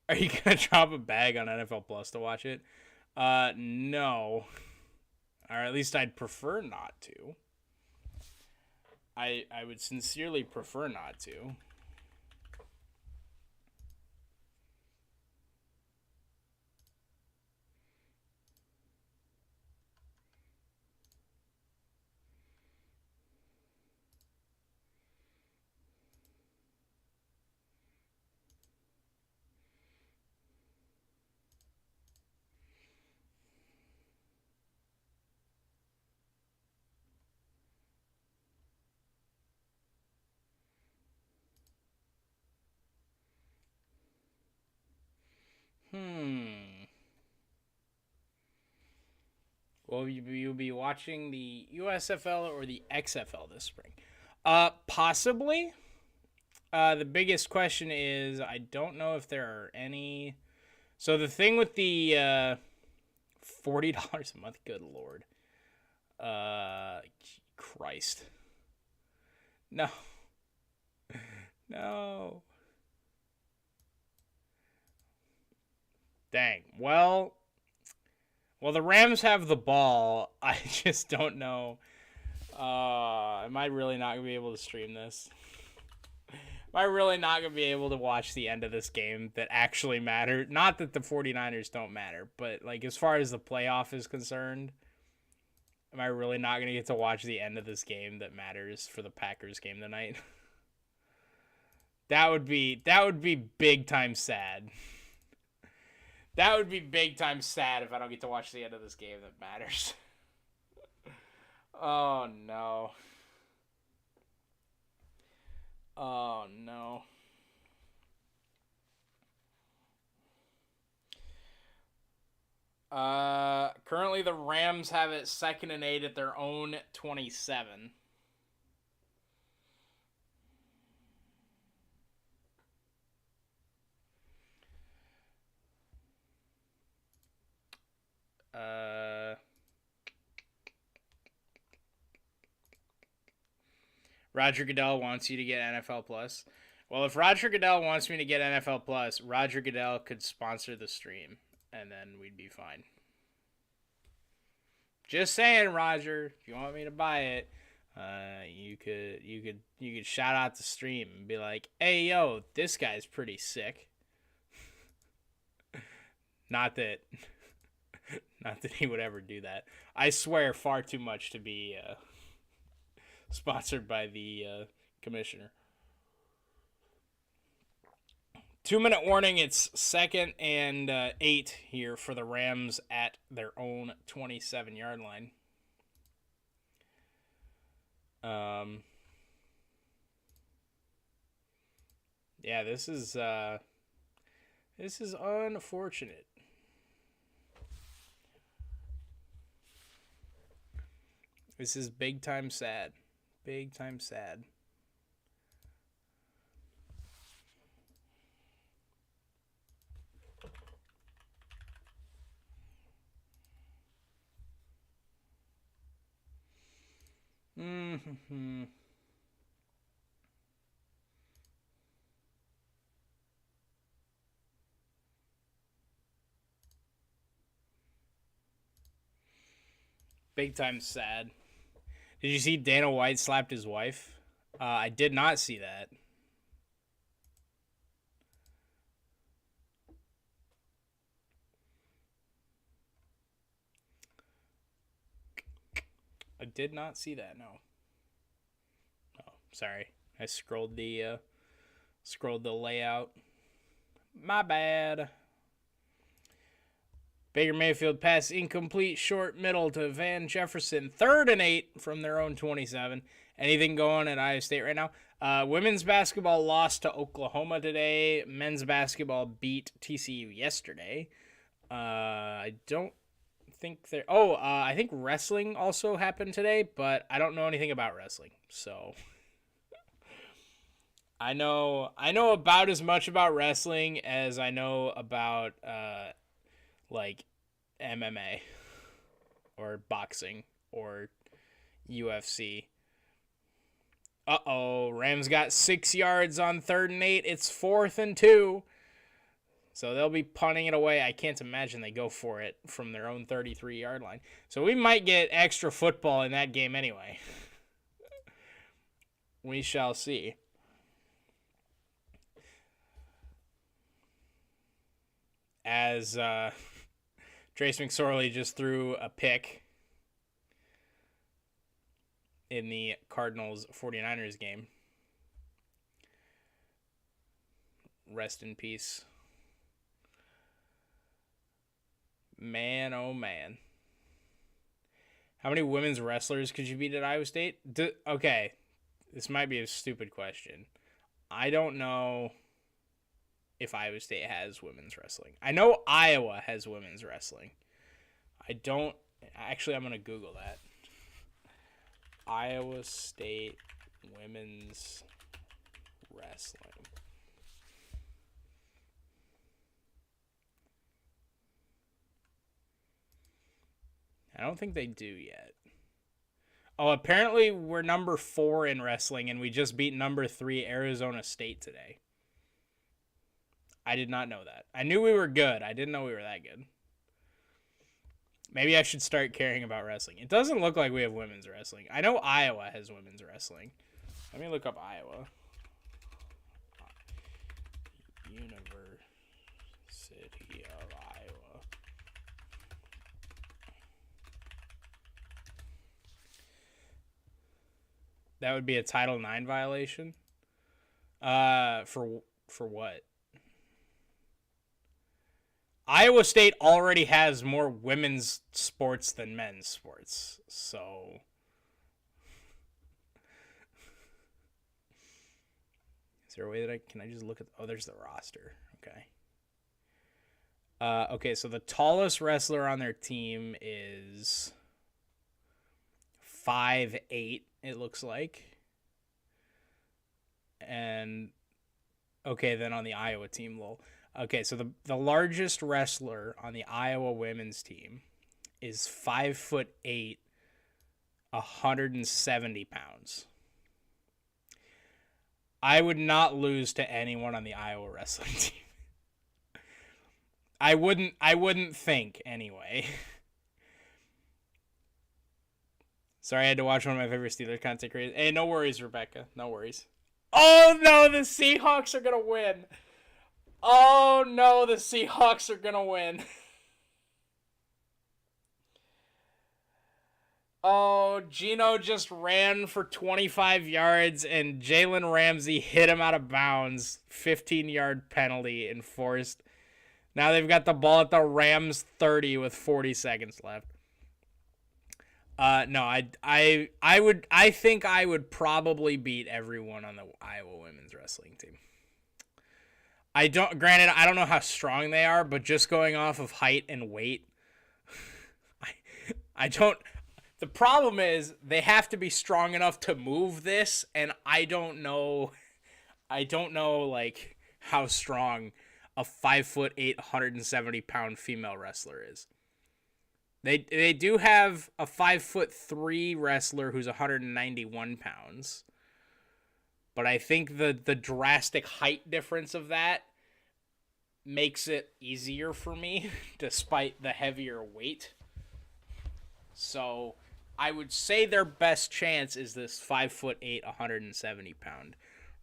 Are you going to drop a bag on NFL Plus to watch it? No. Or at least I'd prefer not to. I would sincerely prefer not to. Will you be watching the USFL or the XFL this spring? Possibly. The biggest question is I don't know if there are any. So the thing with the $40 a month, good lord. Christ. No. No. Dang. Well, the Rams have the ball. I just don't know. Am I really not going to be able to stream this? Am I really not going to be able to watch the end of this game that actually mattered? Not that the 49ers don't matter, but like as far as the playoff is concerned, am I really not going to get to watch the end of this game that matters for the Packers game tonight? That would be big time sad. That would be big time sad if I don't get to watch the end of this game that matters. Oh no. Oh no. Currently the Rams have it 2nd and 8 at their own 27. Roger Goodell wants you to get NFL Plus. Well, if Roger Goodell wants me to get NFL Plus, Roger Goodell could sponsor the stream, and then we'd be fine. Just saying, Roger. If you want me to buy it, you could shout out the stream and be like, "Hey, yo, this guy's pretty sick." Not that he would ever do that. I swear far too much to be sponsored by the commissioner. 2-minute warning. It's 2nd and 8 here for the Rams at their own 27-yard line. Yeah, this is unfortunate. This is big time sad. Big time sad. Mm-hmm. Big time sad. Did you see Dana White slapped his wife? I did not see that. I did not see that. No. Oh, sorry. I scrolled the layout. My bad. Baker Mayfield pass incomplete, short middle to Van Jefferson. 3rd and 8 from their own 27. Anything going at Iowa State right now? Women's basketball lost to Oklahoma today. Men's basketball beat TCU yesterday. I don't think there. Oh, I think wrestling also happened today, but I don't know anything about wrestling, so I know about as much about wrestling as I know about like MMA or boxing or UFC. Rams got 6 yards on 3rd and 8. It's 4th and 2. So they'll be punting it away. I can't imagine they go for it from their own 33-yard line. So we might get extra football in that game anyway. We shall see. As Trace McSorley just threw a pick in the Cardinals 49ers game. Rest in peace. Man, oh man. How many women's wrestlers could you beat at Iowa State? Okay, this might be a stupid question. I don't know if Iowa State has women's wrestling. I know Iowa has women's wrestling. I don't... Actually, I'm going to Google that. Iowa State women's wrestling. I don't think they do yet. Oh, apparently we're number 4 in wrestling, and we just beat number 3 Arizona State today. I did not know that. I knew we were good. I didn't know we were that good. Maybe I should start caring about wrestling. It doesn't look like we have women's wrestling. I know Iowa has women's wrestling. Let me look up Iowa. University of Iowa. That would be a Title IX violation? For what? Iowa State already has more women's sports than men's sports, so... Is there a way that can I just look at... Oh, there's the roster. Okay. Okay, so the tallest wrestler on their team is 5'8", it looks like. And, okay, then on the Iowa team, lol. Okay, so the largest wrestler on the Iowa women's team is 5'8", 170 pounds. I would not lose to anyone on the Iowa wrestling team. I wouldn't think anyway. Sorry, I had to watch one of my favorite Steelers content creators. Hey, no worries, Rebecca. No worries. Oh no, the Seahawks are gonna win. Oh no, the Seahawks are gonna win. Oh, Geno just ran for 25 yards and Jalen Ramsey hit him out of bounds. 15-yard penalty enforced. Now they've got the ball at the Rams 30 with 40 seconds left. No, I think I would probably beat everyone on the Iowa women's wrestling team. Granted, I don't know how strong they are, but just going off of height and weight, I, I don't. The problem is they have to be strong enough to move this, and I don't know. I don't know like how strong a 5'8", 170-pound female wrestler is. They do have a 5'3" wrestler who's 191 pounds. But I think the drastic height difference of that makes it easier for me, despite the heavier weight. So I would say their best chance is this 5'8", 170-pound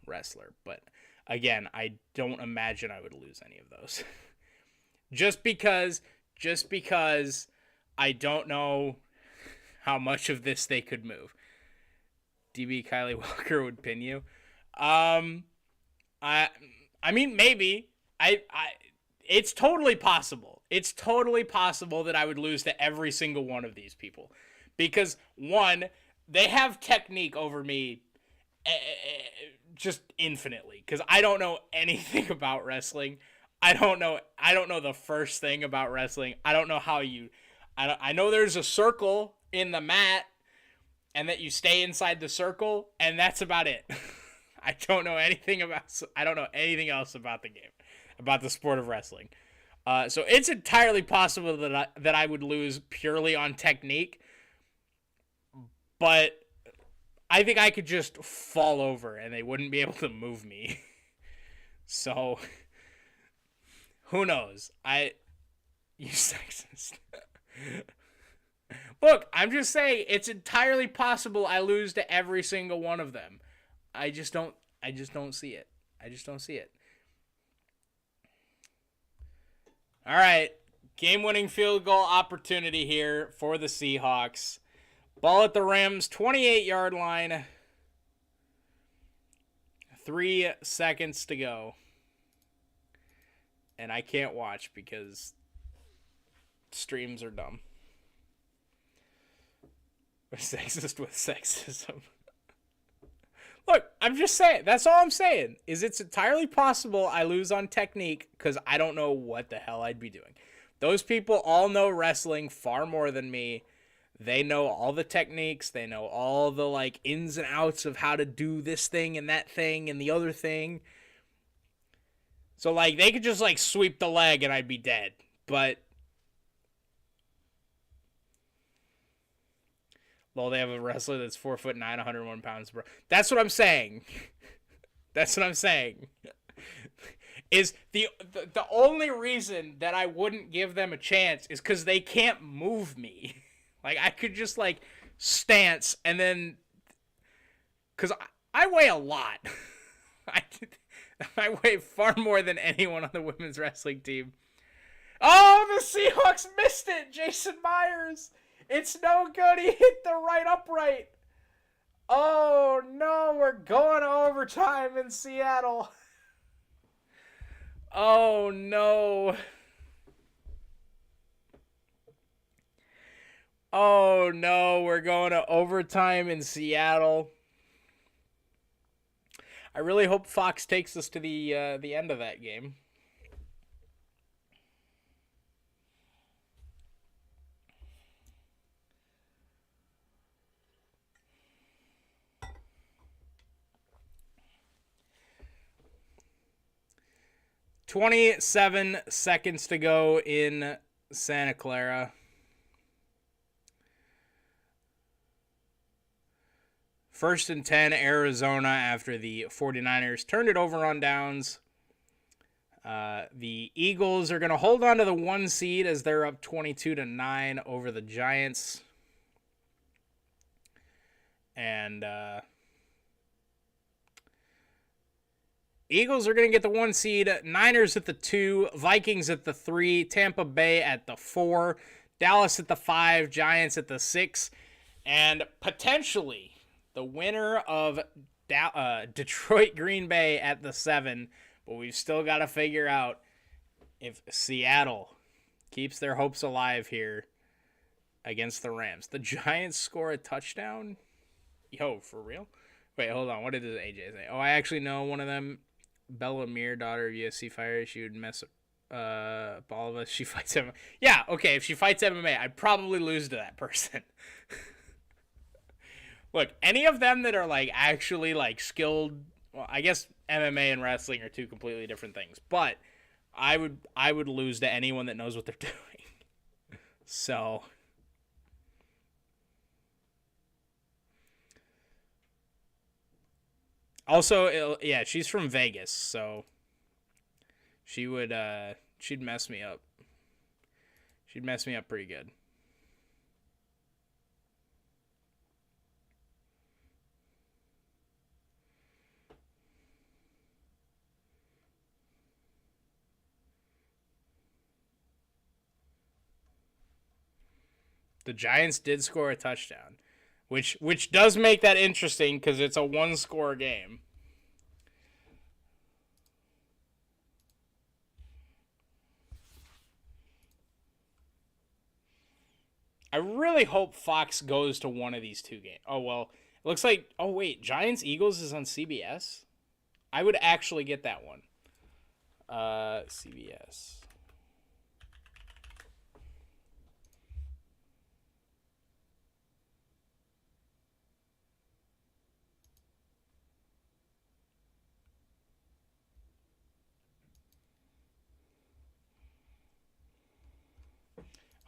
wrestler. But again, I don't imagine I would lose any of those. just because I don't know how much of this they could move. DB Kylie Walker would pin you. I mean, maybe. It's totally possible. It's totally possible that I would lose to every single one of these people. Because, one, they have technique over me just infinitely. Because I don't know anything about wrestling. I don't know the first thing about wrestling. I don't know how you... I know there's a circle in the mat and that you stay inside the circle, and that's about it. I don't know anything else about the game, about the sport of wrestling. So it's entirely possible that I would lose purely on technique, but I think I could just fall over and they wouldn't be able to move me. So who knows? You sexist. Look, I'm just saying it's entirely possible I lose to every single one of them. I just don't see it. I just don't see it. All right. Game-winning field goal opportunity here for the Seahawks. Ball at the Rams' 28-yard line. 3 seconds to go. And I can't watch because streams are dumb. We're sexist with sexism. Look, I'm just saying. That's all I'm saying. Is it's entirely possible I lose on technique because I don't know what the hell I'd be doing. Those people all know wrestling far more than me. They know all the techniques. They know all the like ins and outs of how to do this thing and that thing and the other thing. So like they could just like sweep the leg and I'd be dead. But well, they have a wrestler that's 4'9", 101 pounds, bro. That's what I'm saying. That's what I'm saying. Is the only reason that I wouldn't give them a chance is because they can't move me. Like, I could just, like, stance and then... Because I weigh a lot. I weigh far more than anyone on the women's wrestling team. Oh, the Seahawks missed it! Jason Myers! It's no good. He hit the right upright. Oh, no. We're going to overtime in Seattle. Oh, no. Oh, no. We're going to overtime in Seattle. I really hope Fox takes us to the end of that game. "27 seconds to go in Santa Clara. First and 10, Arizona, after the 49ers turned it over on downs. The Eagles are going to hold on to the 1 seed as they're up 22-9 over the Giants. And Eagles are going to get the 1 seed. Niners at the 2. Vikings at the 3. Tampa Bay at the 4. Dallas at the 5. Giants at the 6. And potentially the winner of Detroit Green Bay at the 7. But we've still got to figure out if Seattle keeps their hopes alive here against the Rams. The Giants score a touchdown? Yo, for real? Wait, hold on. What did AJ say? Oh, I actually know one of them Bellamere, daughter of UFC fighter, she would mess up all of us. She fights MMA. Yeah, okay, if she fights MMA, I'd probably lose to that person. Look, any of them that are like actually like skilled, well, I guess MMA and wrestling are two completely different things, but I would lose to anyone that knows what they're doing. So also, yeah, she's from Vegas, so she'd mess me up. She'd mess me up pretty good. The Giants did score a touchdown, which does make that interesting because it's a one-score game. I really hope Fox goes to one of these two games. Oh well, it looks like. Oh wait, Giants Eagles is on CBS. I would actually get that one. CBS.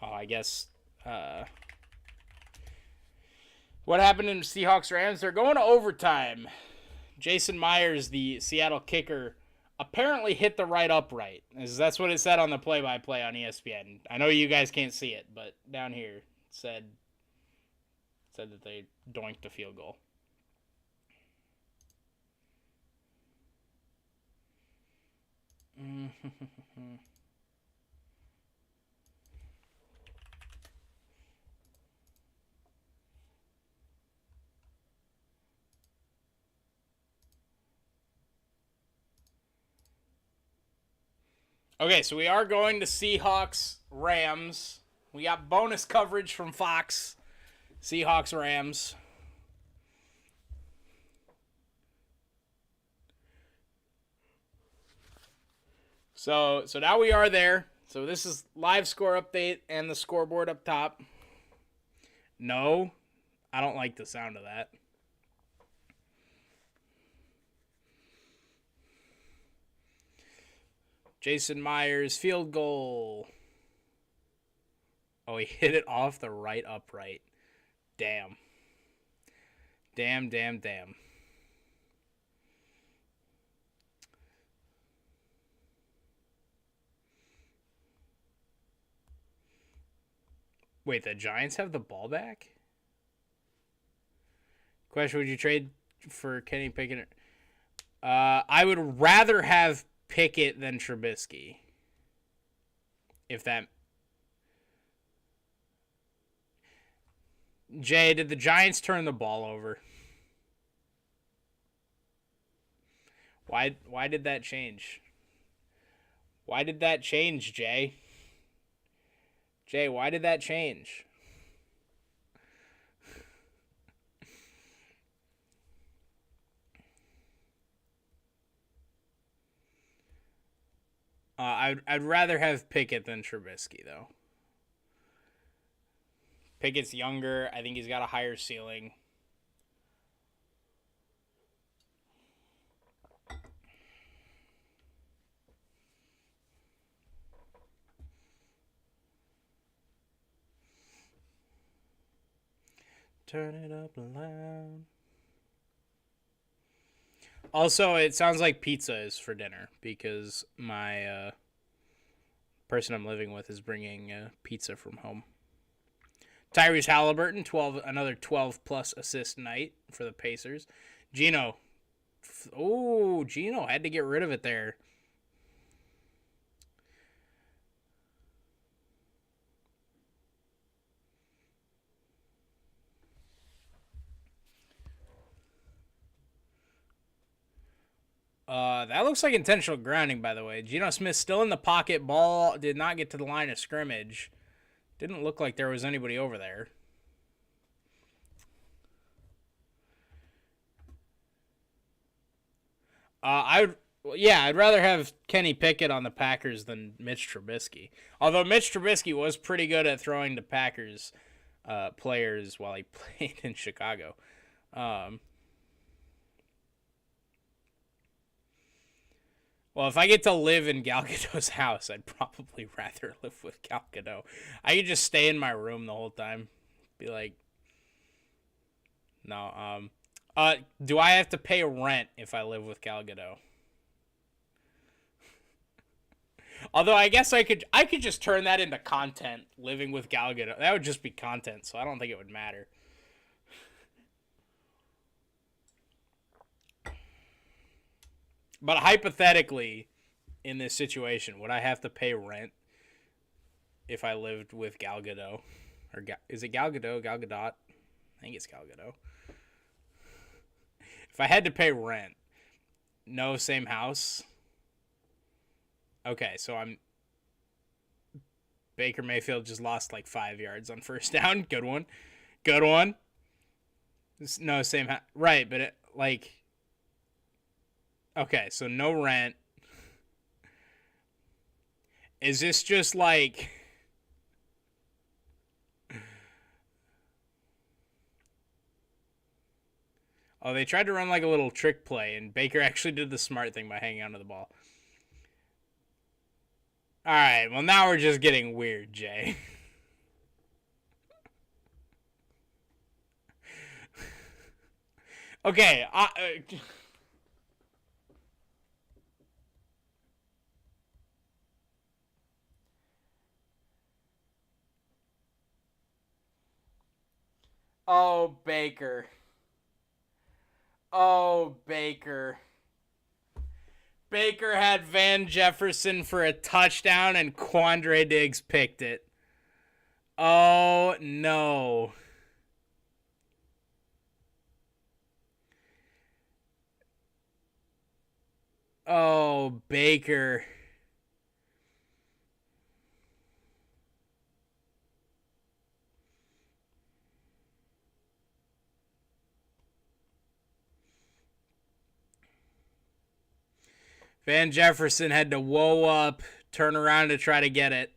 Oh, I guess. What happened in Seahawks Rams? They're going to overtime. Jason Myers, the Seattle kicker, apparently hit the right upright. That's what it said on the play-by-play on ESPN. I know you guys can't see it, but down here it said that they doinked a field goal. Okay, so we are going to Seahawks Rams. We got bonus coverage from Fox. Seahawks Rams. So now we are there. So this is live score update and the scoreboard up top. No, I don't like the sound of that. Jason Myers, field goal. Oh, he hit it off the right upright. Damn. Damn. Wait, the Giants have the ball back? Question, would you trade for Kenny Pickett? I would rather have Pickett than Trubisky. If that... Jay, did the Giants turn the ball over? Why did that change? Why did that change, Jay? Jay, why did that change? I'd rather have Pickett than Trubisky, though. Pickett's younger. I think he's got a higher ceiling. Turn it up loud. Also, it sounds like pizza is for dinner because my person I'm living with is bringing pizza from home. Tyrese Halliburton, another 12-plus assist night for the Pacers. Gino had to get rid of it there. That looks like intentional grounding, by the way. Geno Smith still in the pocket. Ball did not get to the line of scrimmage. Didn't look like there was anybody over there. Well, yeah, I'd rather have Kenny Pickett on the Packers than Mitch Trubisky. Although Mitch Trubisky was pretty good at throwing to Packers players while he played in Chicago. Well, if I get to live in Gal Gadot's house, I'd probably rather live with Gal Gadot. I could just stay in my room the whole time. Be like, no. Do I have to pay rent if I live with Gal Gadot? Although I guess I could just turn that into content, living with Gal Gadot. That would just be content, so I don't think it would matter. But hypothetically, in this situation, would I have to pay rent if I lived with Gal Gadot? Or is it Gal Gadot? Gal Gadot? I think it's Gal Gadot. If I had to pay rent, no same house. Okay, so Baker Mayfield just lost like 5 yards on first down. Good one. Good one. No same house. Right, but okay, so no rent. Is this just like... Oh, they tried to run like a little trick play, and Baker actually did the smart thing by hanging onto the ball. Alright, well now we're just getting weird, Jay. Okay, Oh, Baker. Oh, Baker. Baker had Van Jefferson for a touchdown and Quandre Diggs picked it. Oh, no. Oh, Baker. Van Jefferson had to whoa up, turn around to try to get it,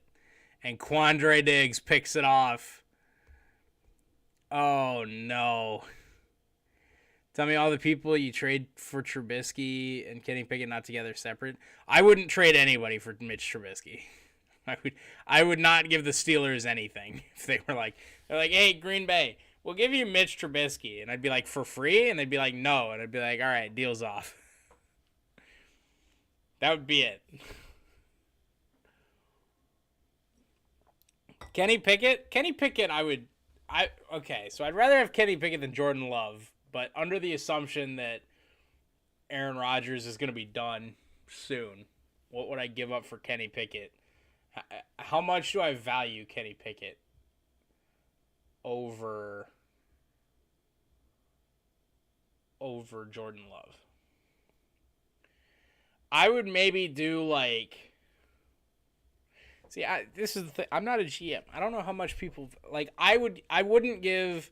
and Quandre Diggs picks it off. Oh, no. Tell me all the people you trade for Trubisky and Kenny Pickett not together separate. I wouldn't trade anybody for Mitch Trubisky. I would not give the Steelers anything if they're like, hey, Green Bay, we'll give you Mitch Trubisky. And I'd be like, for free? And they'd be like, no. And I'd be like, all right, deal's off. That would be it. Kenny Pickett, okay, so I'd rather have Kenny Pickett than Jordan Love, but under the assumption that Aaron Rodgers is going to be done soon, what would I give up for Kenny Pickett? How much do I value Kenny Pickett over Jordan Love? I would maybe do like... See, this is the thing. I'm not a GM. I don't know how much people... Like, I wouldn't give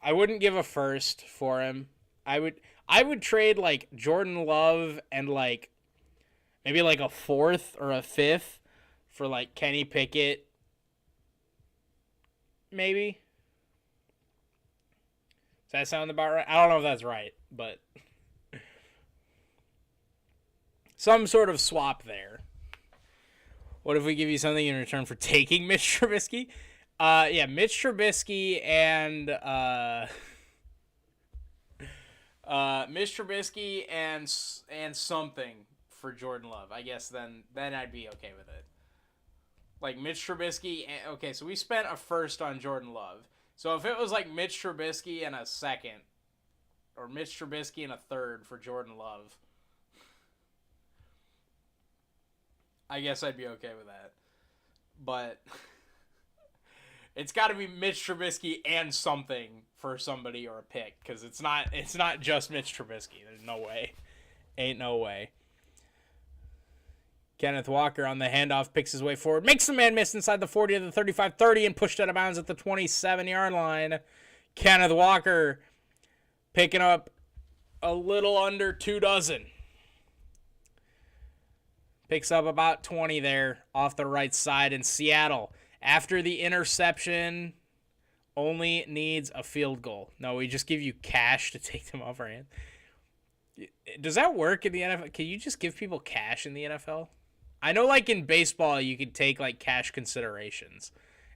a first for him. I would trade, like, Jordan Love and, like, maybe, like, a fourth or a fifth for, like, Kenny Pickett. Maybe. Does that sound about right? I don't know if that's right, but... Some sort of swap there. What if we give you something in return for taking Mitch Trubisky? Yeah, Mitch Trubisky and something for Jordan Love. I guess then I'd be okay with it. Like Mitch Trubisky. Okay, so we spent a first on Jordan Love. So if it was like Mitch Trubisky and a second, or Mitch Trubisky and a third for Jordan Love, I guess I'd be okay with that. But it's got to be Mitch Trubisky and something for somebody or a pick, because it's not just Mitch Trubisky. There's no way. Ain't no way. Kenneth Walker on the handoff picks his way forward, makes the man miss inside the 40 to the 35-30 and pushed out of bounds at the 27-yard line. Kenneth Walker picking up a little under 2 dozen. Picks up about 20 there off the right side. And Seattle, after the interception, only needs a field goal. No, we just give you cash to take them off our hands. Does that work in the NFL? Can you just give people cash in the NFL? I know, like, in baseball, you could take, like, cash considerations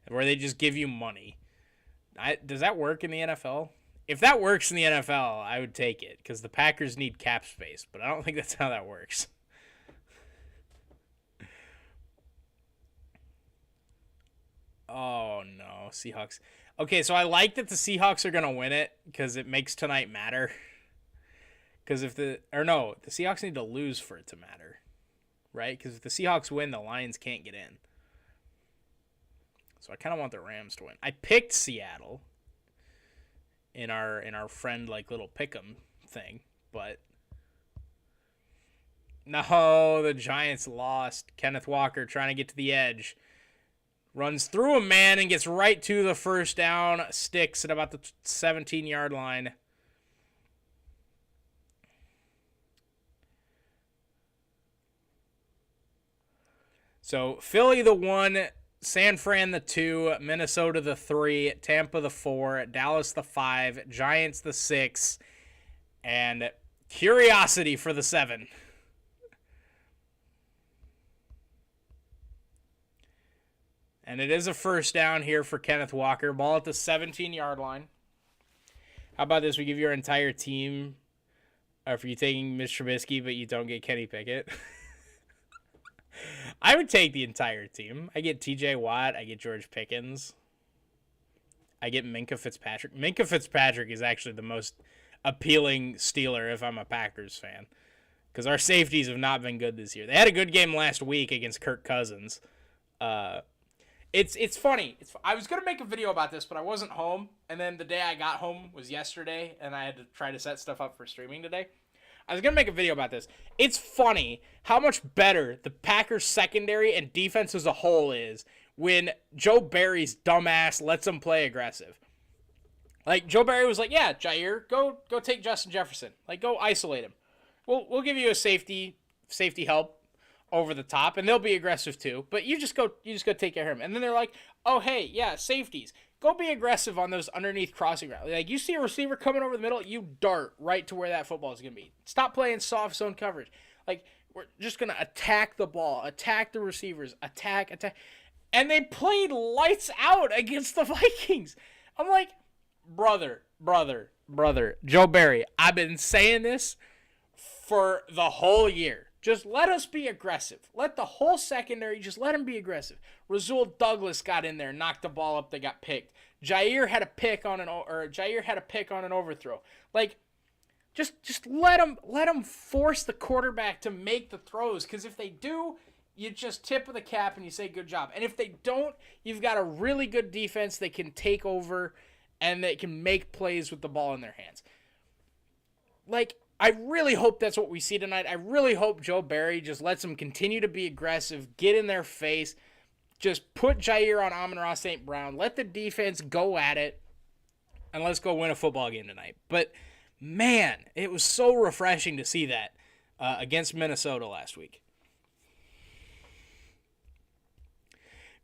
where they just give you money. Does that work in the NFL? If that works in the NFL, I would take it because the Packers need cap space, but I don't think that's how that works. Oh, no. Seahawks. Okay, so I like that the Seahawks are going to win it because it makes tonight matter. Because the Seahawks need to lose for it to matter. Right? Because if the Seahawks win, the Lions can't get in. So I kind of want the Rams to win. I picked Seattle in our friend like little pick'em thing, but no, the Giants lost. Kenneth Walker trying to get to the edge. Runs through a man and gets right to the first down. Sticks at about the 17-yard line. So Philly the 1, San Fran the 2, Minnesota the 3, Tampa the 4, Dallas the 5, Giants the 6, and curiosity for the 7. And it is a first down here for Kenneth Walker. Ball at the 17-yard line. How about this? We give your entire team for you taking Mitch Trubisky, but you don't get Kenny Pickett. I would take the entire team. I get TJ Watt. I get George Pickens. I get Minkah Fitzpatrick. Minkah Fitzpatrick is actually the most appealing Steeler if I'm a Packers fan. Because our safeties have not been good this year. They had a good game last week against Kirk Cousins. It's funny. I was going to make a video about this, but I wasn't home. And then the day I got home was yesterday, and I had to try to set stuff up for streaming today. I was going to make a video about this. It's funny how much better the Packers secondary and defense as a whole is when Joe Barry's dumbass lets them play aggressive. Like, Joe Barry was like, yeah, Jair, go take Justin Jefferson. Like, go isolate him. We'll give you a safety help over the top, and they'll be aggressive too. But you just go take care of him. And then they're like, oh, hey, yeah, safeties. Go be aggressive on those underneath crossing routes. Like, you see a receiver coming over the middle, you dart right to where that football is going to be. Stop playing soft zone coverage. Like, we're just going to attack the ball, attack the receivers, attack. And they played lights out against the Vikings. I'm like, brother, Joe Barry, I've been saying this for the whole year. Just let us be aggressive. Let the whole secondary, just let them be aggressive. Rasul Douglas got in there, knocked the ball up, they got picked. Jair had a pick on an overthrow. Like, just let them force the quarterback to make the throws. Because if they do, you just tip of the cap and you say good job. And if they don't, you've got a really good defense that can take over and that can make plays with the ball in their hands. Like, I really hope that's what we see tonight. I really hope Joe Barry just lets them continue to be aggressive, get in their face, just put Jair on Amon-Ra St. Brown, let the defense go at it, and let's go win a football game tonight. But, man, it was so refreshing to see that against Minnesota last week.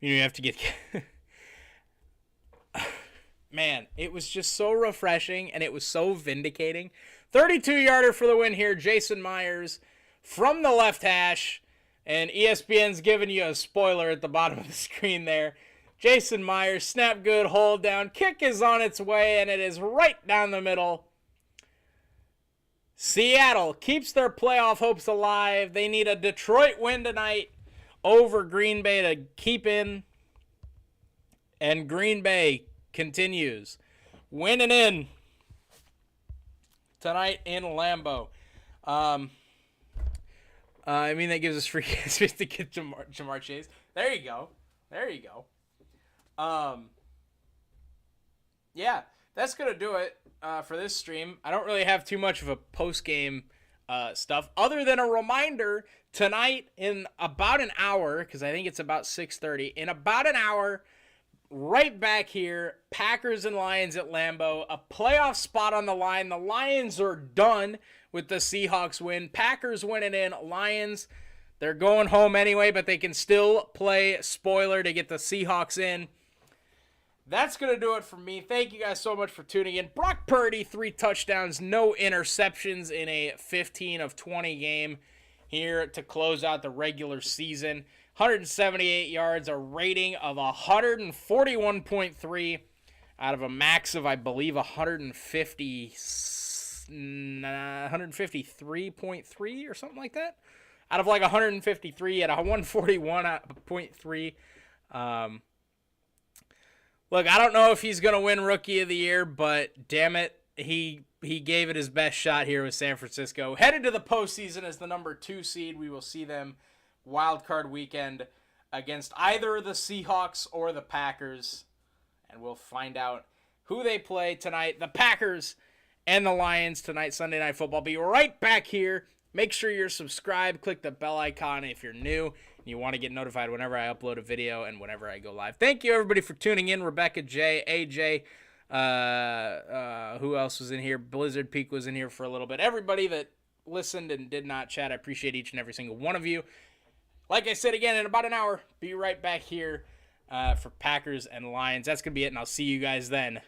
You have to get... Man, it was just so refreshing, and it was so vindicating. 32-yarder for the win here. Jason Myers from the left hash. And ESPN's giving you a spoiler at the bottom of the screen there. Jason Myers, snap good, hold down. Kick is on its way, and it is right down the middle. Seattle keeps their playoff hopes alive. They need a Detroit win tonight over Green Bay to keep in. And Green Bay continues winning in tonight in Lambeau. I mean, that gives us free space to get Jamar Chase. There you go. Yeah, that's going to do it for this stream. I don't really have too much of a post-game stuff other than a reminder tonight in about an hour, because I think it's about 6:30. In about an hour, right back here, Packers and Lions at Lambeau, a playoff spot on the line. The Lions are done with the Seahawks win. Packers winning in. Lions They're going home anyway, but they can still play spoiler to get the Seahawks in. That's going to do it for me. Thank you guys so much for tuning in. Brock Purdy, 3 touchdowns, no interceptions in a 15 of 20 game here to close out the regular season. 178 yards, a rating of 141.3 out of a max of, I believe, 153.3 or something like that. Out of like 153 at 141.3. Look, I don't know if he's going to win Rookie of the Year, but damn it, he gave it his best shot here with San Francisco. Headed to the postseason as the number 2 seed. We will see them wild card weekend against either the Seahawks or the Packers. And we'll find out who they play tonight. The Packers and the Lions tonight, Sunday Night Football. Be right back here. Make sure you're subscribed. Click the bell icon if you're new and you want to get notified whenever I upload a video and whenever I go live. Thank you, everybody, for tuning in. Rebecca J, AJ, who else was in here? Blizzard Peak was in here for a little bit. Everybody that listened and did not chat, I appreciate each and every single one of you. Like I said again, in about an hour, be right back here for Packers and Lions. That's going to be it, and I'll see you guys then.